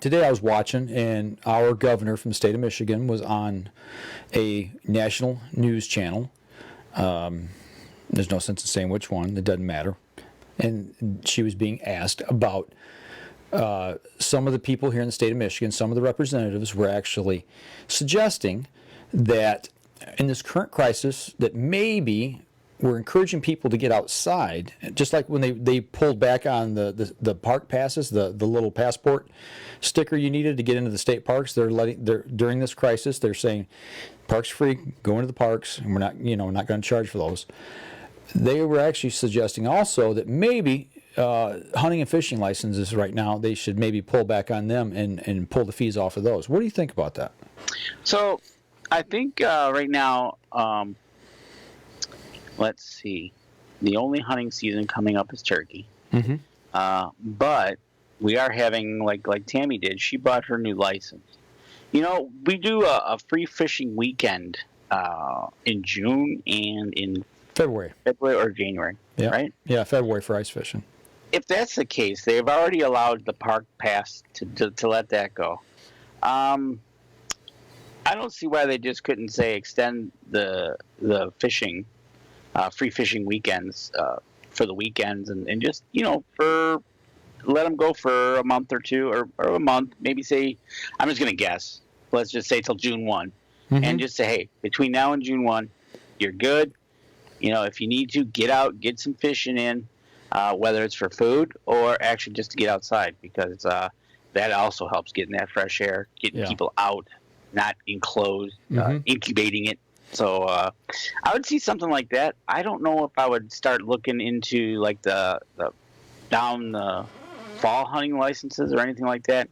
Speaker 1: Today I was watching, and our governor from the state of Michigan was on a national news channel. There's no sense in saying which one. It doesn't matter. And she was being asked about some of the people here in the state of Michigan, some of the representatives were actually suggesting that in this current crisis that maybe we're encouraging people to get outside, just like when they pulled back on the park passes, the little passport sticker you needed to get into the state parks. During this crisis, they're saying parks free, go into the parks, and we're not going to charge for those. They were actually suggesting also that maybe hunting and fishing licenses right now, they should maybe pull back on them and pull the fees off of those. What do you think about that?
Speaker 2: So I think right now, let's see, the only hunting season coming up is turkey. But we are having, like Tammy did, she bought her new license. We do a free fishing weekend in June and in
Speaker 1: February
Speaker 2: or January, right? Yeah,
Speaker 1: February for ice fishing.
Speaker 2: If that's the case, they've already allowed the park pass to let that go. I don't see why they just couldn't say extend the fishing, free fishing weekends for the weekends and just, let them go for a month or two or a month, maybe say, I'm just going to guess, let's just say till June 1 and just say, hey, between now and June 1, you're good. If you need to, get out, get some fishing in, whether it's for food or actually just to get outside, because that also helps getting that fresh air, getting people out, not enclosed, incubating it. So I would see something like that. I don't know if I would start looking into like the down the fall hunting licenses or anything like that.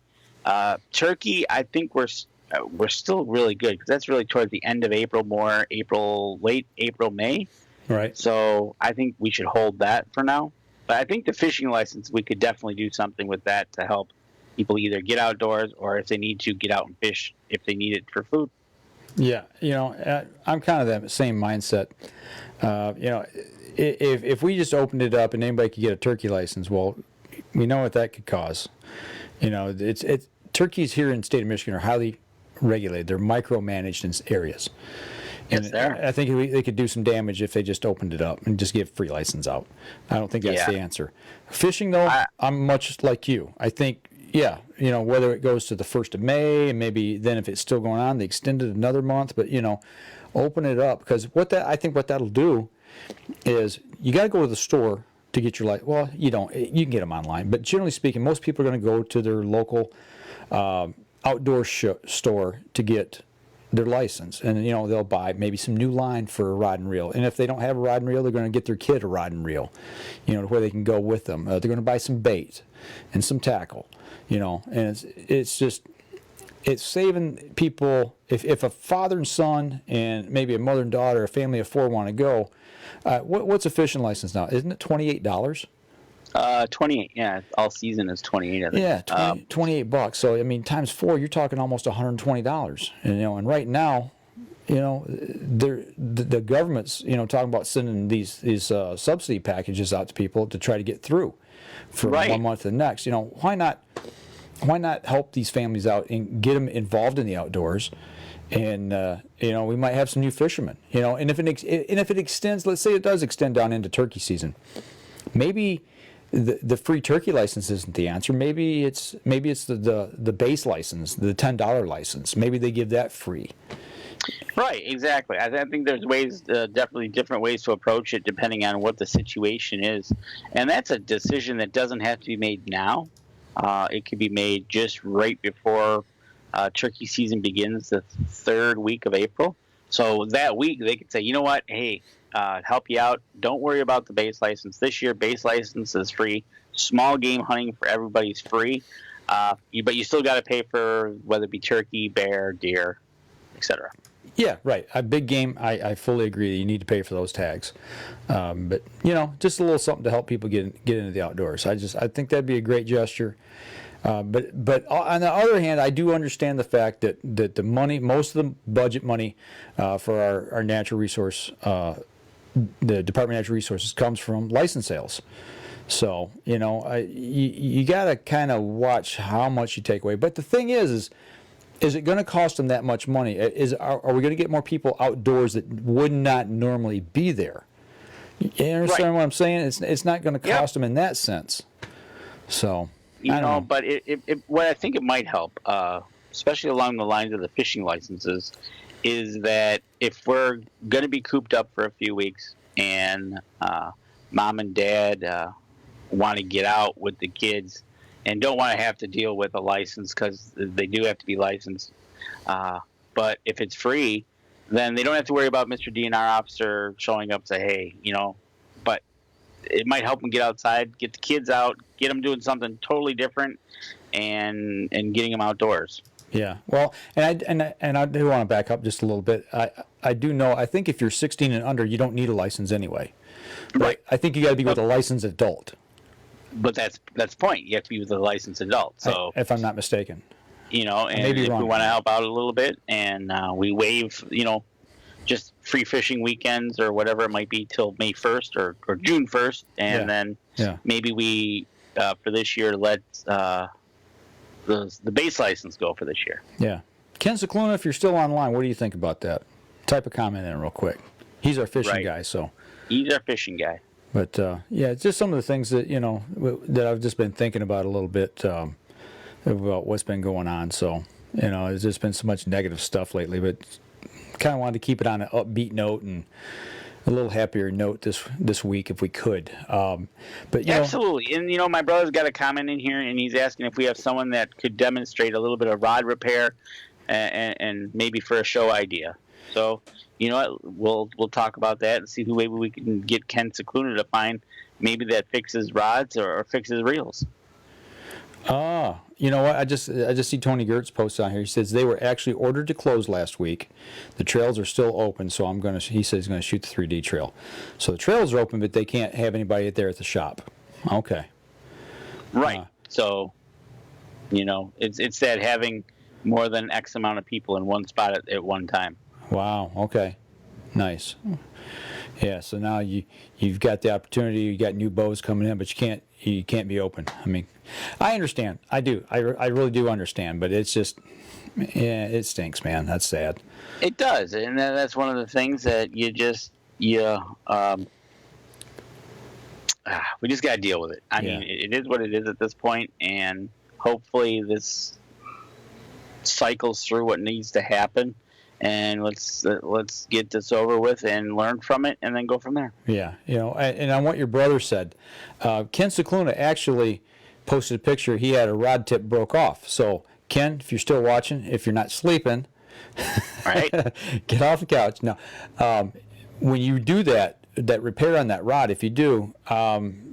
Speaker 2: Turkey, I think we're still really good because that's really towards the end of April, late April, May.
Speaker 1: Right.
Speaker 2: So I think we should hold that for now. But I think the fishing license, we could definitely do something with that to help people either get outdoors or if they need to get out and fish if they need it for food.
Speaker 1: Yeah, I'm kind of that same mindset. If we just opened it up and anybody could get a turkey license, well, we know what that could cause. Turkeys here in the state of Michigan are highly regulated. They're micromanaged in areas. And I think they could do some damage if they just opened it up and just give free license out. I don't think that's the answer. Fishing, though, I'm much like you. I think, whether it goes to the 1st of May and maybe then if it's still going on, they extend it another month. But, open it up because I think what that'll do is you got to go to the store to get your license. Well, you don't. You can get them online. But generally speaking, most people are going to go to their local outdoor store to get their license, and they'll buy maybe some new line for a rod and reel, and if they don't have a rod and reel, they're going to get their kid a rod and reel, where they can go with them. They're going to buy some bait and some tackle, and it's saving people. If a father and son and maybe a mother and daughter, a family of 4 want to go, what's a fishing license now? Isn't it $28?
Speaker 2: 28, yeah. All season is 28, I think.
Speaker 1: Yeah, $28. So, times 4, you're talking almost $120. And right now, the government's, talking about sending these subsidy packages out to people to try to get through for 1 month to the next. Why not help these families out and get them involved in the outdoors? And we might have some new fishermen. And if it extends, let's say it does extend down into turkey season, maybe the free turkey license isn't the answer. Maybe it's the base license, the $10 license. Maybe they give that free.
Speaker 2: Right, exactly. I think there's ways, definitely different ways to approach it depending on what the situation is, and that's a decision that doesn't have to be made now. It could be made just right before turkey season begins, the 3rd week of April. So that week they could say, you know what, hey. Help you out. Don't worry about the base license. This year, base license is free. Small game hunting for everybody's free. But you still got to pay for whether it be turkey, bear, deer, etc.
Speaker 1: Yeah, right. A big game, I fully agree. You need to pay for those tags, but just a little something to help people get into the outdoors. I think that'd be a great gesture. But on the other hand, I do understand the fact that the money, most of the budget money for our natural resource, the Department of Natural Resources, comes from license sales. So you got to kind of watch how much you take away. But the thing is it going to cost them that much money? Are we going to get more people outdoors that would not normally be there? You understand what I'm saying? It's not going to cost them in that sense. So I don't know.
Speaker 2: But what I think it might help, especially along the lines of the fishing licenses, is that if we're going to be cooped up for a few weeks and mom and dad want to get out with the kids and don't want to have to deal with a license because they do have to be licensed. But if it's free, then they don't have to worry about Mr. DNR officer showing up and say, hey, but it might help them get outside, get the kids out, get them doing something totally different and getting them outdoors.
Speaker 1: Yeah, well, and I do want to back up just a little bit. I do know, I think if you're 16 and under, you don't need a license anyway.
Speaker 2: Right.
Speaker 1: I think you got to be with a licensed adult.
Speaker 2: But that's the point. You have to be with a licensed adult. So
Speaker 1: if I'm not mistaken.
Speaker 2: And if we want to help out a little bit and we waive, just free fishing weekends or whatever it might be till May 1st or June 1st. And then maybe we, for this year, let the base license go for this year.
Speaker 1: Yeah. Ken Cicluna, if you're still online, what do you think about that? Type a comment in real quick. He's our fishing guy, so.
Speaker 2: He's our fishing guy.
Speaker 1: But, it's just some of the things that, that I've just been thinking about a little bit about what's been going on. So, there's just been so much negative stuff lately, but kind of wanted to keep it on an upbeat note and a little happier note this week if we could. But
Speaker 2: absolutely. And, my brother's got a comment in here, and he's asking if we have someone that could demonstrate a little bit of rod repair and maybe for a show idea. So, we'll talk about that and see who maybe we can get Ken Cicluna to find maybe that fixes rods or fixes reels.
Speaker 1: You know what? I just see Tony Gertz post on here. He says they were actually ordered to close last week. The trails are still open, so he says he's going to shoot the 3D trail. So the trails are open, but they can't have anybody there at the shop. Okay.
Speaker 2: Right. So, it's that having more than X amount of people in one spot at one time.
Speaker 1: Wow. Okay. Nice. Yeah. So now you've got the opportunity. You got new bows coming in, but you can't be open. I mean, I understand. I do. I really do understand. But it's just, it stinks, man. That's sad.
Speaker 2: It does, and that's one of the things that we just got to deal with it. I mean, it is what it is at this point, and hopefully this cycles through what needs to happen. And let's get this over with and learn from it, and then go from there.
Speaker 1: Yeah, and on what your brother said, Ken Cicluna actually posted a picture. He had a rod tip broke off. So Ken, if you're still watching, if you're not sleeping,
Speaker 2: right,
Speaker 1: get off the couch. Now, when you do that repair on that rod, if you do,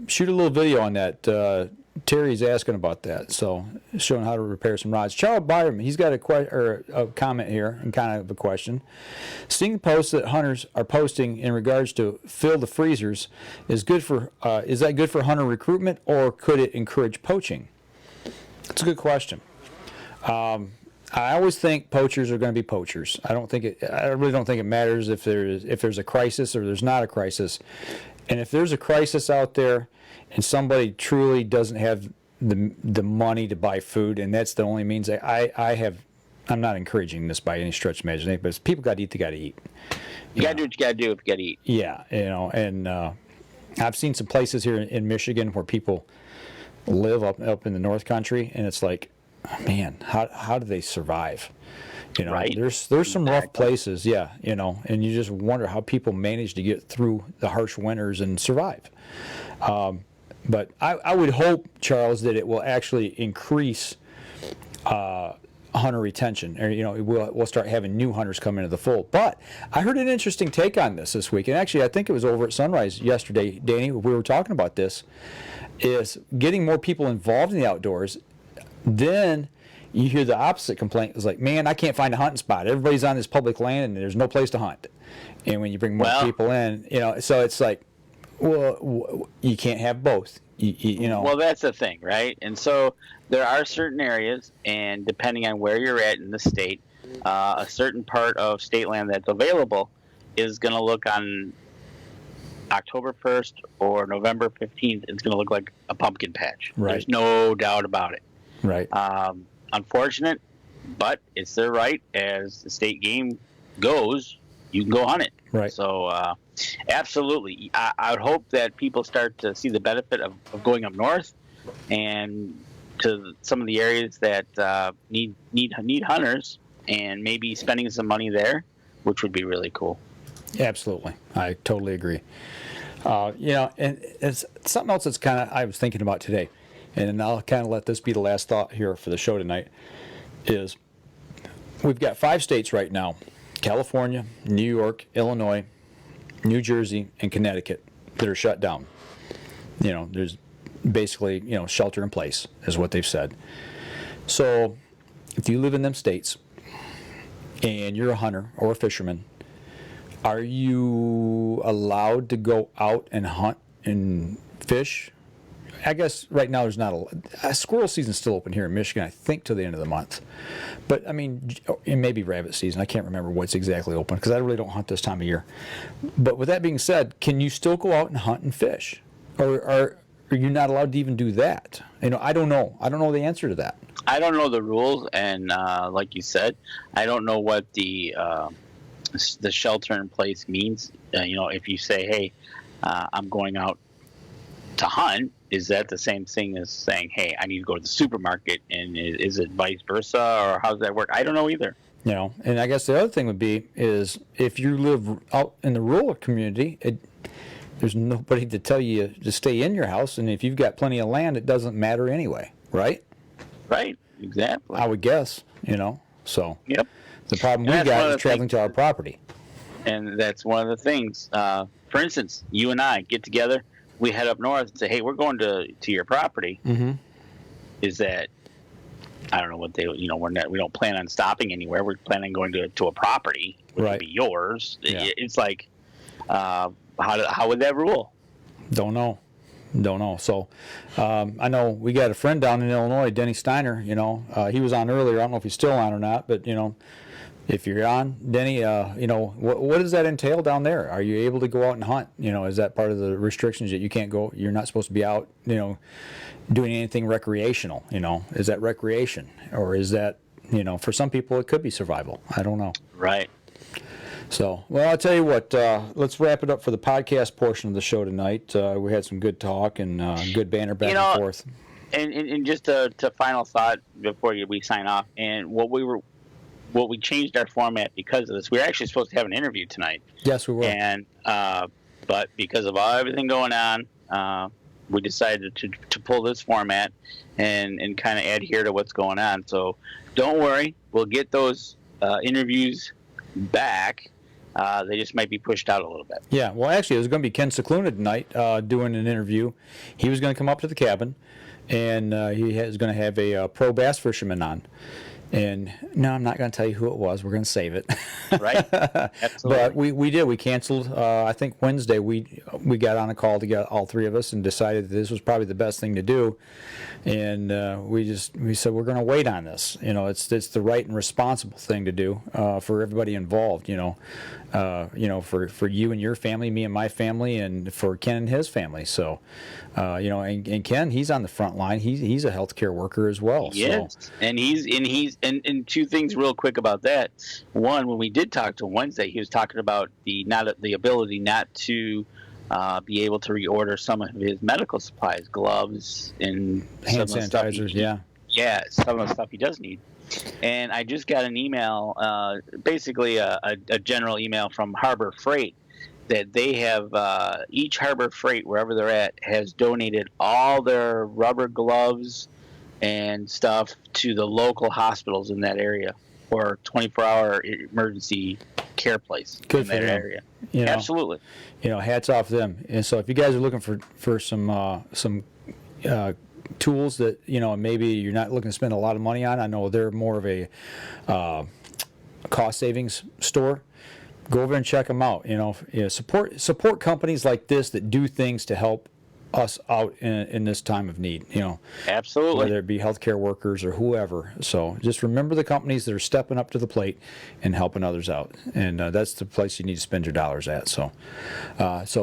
Speaker 1: shoot a little video on that. Terry's asking about that, so showing how to repair some rods. Charles Byram, he's got a comment here and kind of a question. Seeing posts that hunters are posting in regards to fill the freezers is that good for hunter recruitment, or could it encourage poaching? That's a good question. I always think poachers are going to be poachers. I really don't think it matters if there's a crisis or there's not a crisis. And if there's a crisis out there and somebody truly doesn't have the money to buy food, and that's the only means I'm not encouraging this by any stretch of imagination, but if people got to eat, they got to eat.
Speaker 2: You got to do what you got to do if you got to eat.
Speaker 1: Yeah, and I've seen some places here in Michigan where people live up in the North Country, and it's like, man, how do they survive?
Speaker 2: Right.
Speaker 1: There's some rough places, and you just wonder how people manage to get through the harsh winters and survive. But I would hope, Charles, that it will actually increase hunter retention, or we'll start having new hunters come into the fold. But I heard an interesting take on this week, and actually I think it was over at Sunrise yesterday, Danny. We were talking about this, is getting more people involved in the outdoors. Then you hear the opposite complaint. It's like, man, I can't find a hunting spot. Everybody's on this public land and there's no place to hunt. And when you bring more people in, so it's like, well, you can't have both.
Speaker 2: Well, that's the thing, right? And so there are certain areas, and depending on where you're at in the state, a certain part of state land that's available is going to look on October 1st or November 15th. It's going to look like a pumpkin patch.
Speaker 1: Right.
Speaker 2: There's no doubt about it.
Speaker 1: Right.
Speaker 2: Unfortunate, but it's their right. As the state game goes, you can go hunt it.
Speaker 1: Right.
Speaker 2: So, absolutely. I would hope that people start to see the benefit of going up north and to some of the areas that need hunters, and maybe spending some money there, which would be really cool.
Speaker 1: Absolutely. I totally agree. And it's something else that's I was thinking about today, and I'll kind of let this be the last thought here for the show tonight, is we've got 5 states right now: California, New York, Illinois, New Jersey, and Connecticut that are shut down. There's basically, shelter in place is what they've said. So if you live in them states and you're a hunter or a fisherman, are you allowed to go out and hunt and fish? I guess right now there's not a squirrel season's still open here in Michigan, I think, till the end of the month. But I mean, it may be rabbit season. I can't remember what's exactly open because I really don't hunt this time of year. But with that being said, can you still go out and hunt and fish, or are you not allowed to even do that? I don't know. I don't know the answer to that.
Speaker 2: I don't know the rules, and like you said, I don't know what the shelter in place means. If you say, "Hey, I'm going out to hunt," is that the same thing as saying, "Hey, I need to go to the supermarket"? And is it vice versa, or how does that work? I don't know either.
Speaker 1: And I guess the other thing would be is if you live out in the rural community, there's nobody to tell you to stay in your house, and if you've got plenty of land, it doesn't matter anyway, right?
Speaker 2: Right, exactly.
Speaker 1: I would guess, So
Speaker 2: yep.
Speaker 1: The problem we got is traveling to our property.
Speaker 2: And that's one of the things. For instance, you and I get together, we head up north and say, "Hey, we're going to your property."
Speaker 1: Mm-hmm.
Speaker 2: Is that, I don't know what they, we don't plan on stopping anywhere. We're planning on going to a property, which would be yours.
Speaker 1: Yeah.
Speaker 2: It's like, how would that rule?
Speaker 1: Don't know. So I know we got a friend down in Illinois, Denny Steiner. He was on earlier. I don't know if he's still on or not, but if you're on, Denny, what does that entail down there? Are you able to go out and hunt? Is that part of the restrictions that you can't go? You're not supposed to be out, doing anything recreational. Is that recreation, or is that, for some people it could be survival? I don't know.
Speaker 2: Right.
Speaker 1: So, well, I'll tell you what, let's wrap it up for the podcast portion of the show tonight. We had some good talk and good banter back and forth.
Speaker 2: And just to final thought before we sign off, and what we changed our format because of this. We were actually supposed to have an interview tonight.
Speaker 1: Yes, we were.
Speaker 2: And but because of everything going on, we decided to pull this format and kind of adhere to what's going on. So don't worry, we'll get those interviews back. They just might be pushed out a little bit.
Speaker 1: Yeah, well, actually, it was going to be Ken Cicluna tonight doing an interview. He was going to come up to the cabin, and he was going to have a pro bass fisherman on. And no, I'm not going to tell you who it was. We're going to save it.
Speaker 2: Right. Absolutely.
Speaker 1: But we did. We canceled. I think Wednesday we got on a call together, all 3 of us, and decided that this was probably the best thing to do. And we said we're going to wait on this. It's the right and responsible thing to do for everybody involved. For you and your family, me and my family, and for Ken and his family. So, and Ken, he's on the front line. He's a healthcare worker as well.
Speaker 2: Yes, so. And 2 things real quick about that. One, when we did talk to him Wednesday, he was talking about the ability not to be able to reorder some of his medical supplies, gloves and
Speaker 1: hand sanitizers.
Speaker 2: Yeah, some of the stuff he does need. And I just got an email, basically a general email from Harbor Freight, that they have each Harbor Freight, wherever they're at, has donated all their rubber gloves and stuff to the local hospitals in that area, or 24-hour emergency care place in that area.
Speaker 1: tools that, maybe you're not looking to spend a lot of money on. I know they're more of a cost savings store. Go over and check them out. Support companies like this that do things to help us out in this time of need.
Speaker 2: Absolutely.
Speaker 1: Whether it be healthcare workers or whoever. So just remember the companies that are stepping up to the plate and helping others out, and that's the place you need to spend your dollars at. So,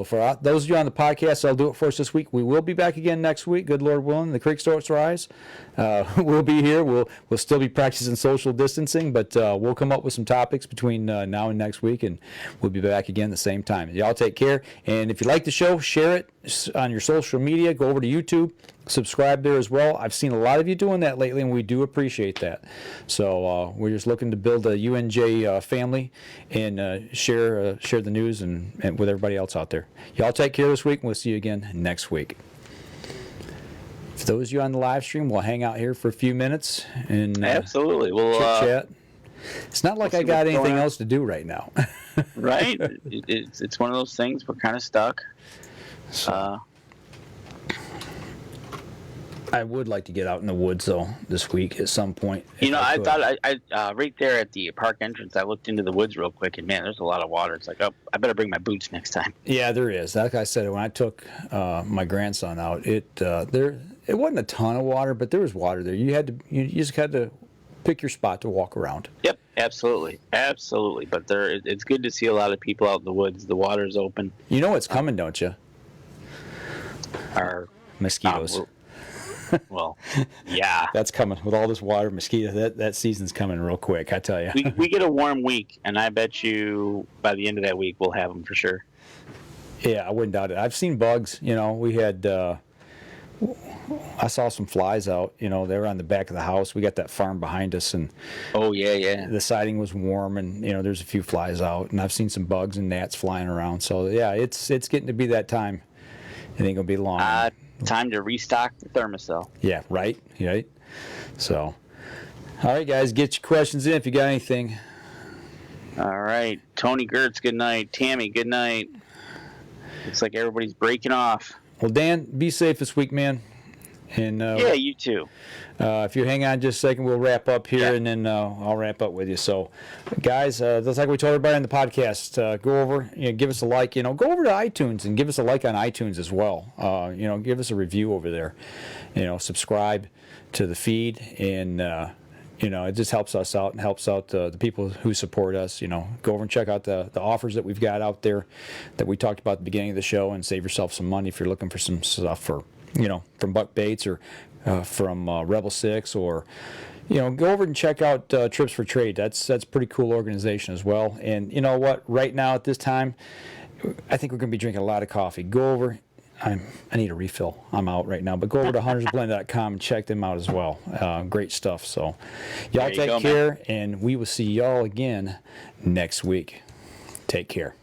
Speaker 1: for those of you on the podcast, that'll do it for us this week. We will be back again next week. Good Lord willing, the creek starts to rise. We'll be here. We'll still be practicing social distancing, but we'll come up with some topics between now and next week, and we'll be back again at the same time. Y'all take care, and if you like the show, share it on your social media. Go over to YouTube, subscribe there as well. I've seen a lot of you doing that lately, and we do appreciate that. So we're just looking to build a UNJ family and share the news and with everybody else out there. Y'all take care this week, and we'll see you again next week. For those of you on the live stream, we'll hang out here for a few minutes and
Speaker 2: absolutely, we'll
Speaker 1: chit-chat. It's not like I got anything else to do right now.
Speaker 2: Right? It's one of those things. We're kind of stuck.
Speaker 1: So, I would like to get out in the woods though this week at some point.
Speaker 2: I thought I right there at the park entrance, I looked into the woods real quick, and man, there's a lot of water. It's like, oh, I better bring my boots next time.
Speaker 1: Yeah, there is. Like I said, when I took my grandson out, it wasn't a ton of water, but there was water there. You just had to pick your spot to walk around.
Speaker 2: Yep, absolutely. But it's good to see a lot of people out in the woods. The water's open.
Speaker 1: You know what's coming, don't you?
Speaker 2: Our
Speaker 1: mosquitoes.
Speaker 2: Well, yeah.
Speaker 1: That's coming with all this water, mosquito. That season's coming real quick, I tell you.
Speaker 2: We get a warm week, and I bet you by the end of that week we'll have them for sure.
Speaker 1: Yeah, I wouldn't doubt it. I've seen bugs. We had. I saw some flies out. They were on the back of the house. We got that farm behind us, and
Speaker 2: oh yeah.
Speaker 1: The siding was warm, and there's a few flies out, and I've seen some bugs and gnats flying around. So yeah, it's getting to be that time. It ain't gonna be long.
Speaker 2: Time to restock the thermocell.
Speaker 1: Yeah, right. So, all right, guys, get your questions in if you got anything.
Speaker 2: All right, Tony Gertz, good night. Tammy, good night. Looks like everybody's breaking off.
Speaker 1: Well, Dan, be safe this week, man. And
Speaker 2: yeah, you too.
Speaker 1: If you hang on just a second, we'll wrap up here, and then I'll wrap up with you. So, guys, that's like we told everybody on the podcast. Go over, give us a like. Go over to iTunes and give us a like on iTunes as well. Give us a review over there. Subscribe to the feed, and it just helps us out and helps out the people who support us. Go over and check out the offers that we've got out there that we talked about at the beginning of the show, and save yourself some money if you're looking for some stuff for. From Buck Baits or from Rebel 6, or go over and check out Trips for Trade. That's a pretty cool organization as well. And you know what? Right now at this time, I think we're going to be drinking a lot of coffee. Go over. I need a refill. I'm out right now. But go over to huntersblend.com and check them out as well. Great stuff. So y'all take care, and we will see y'all again next week. Take care.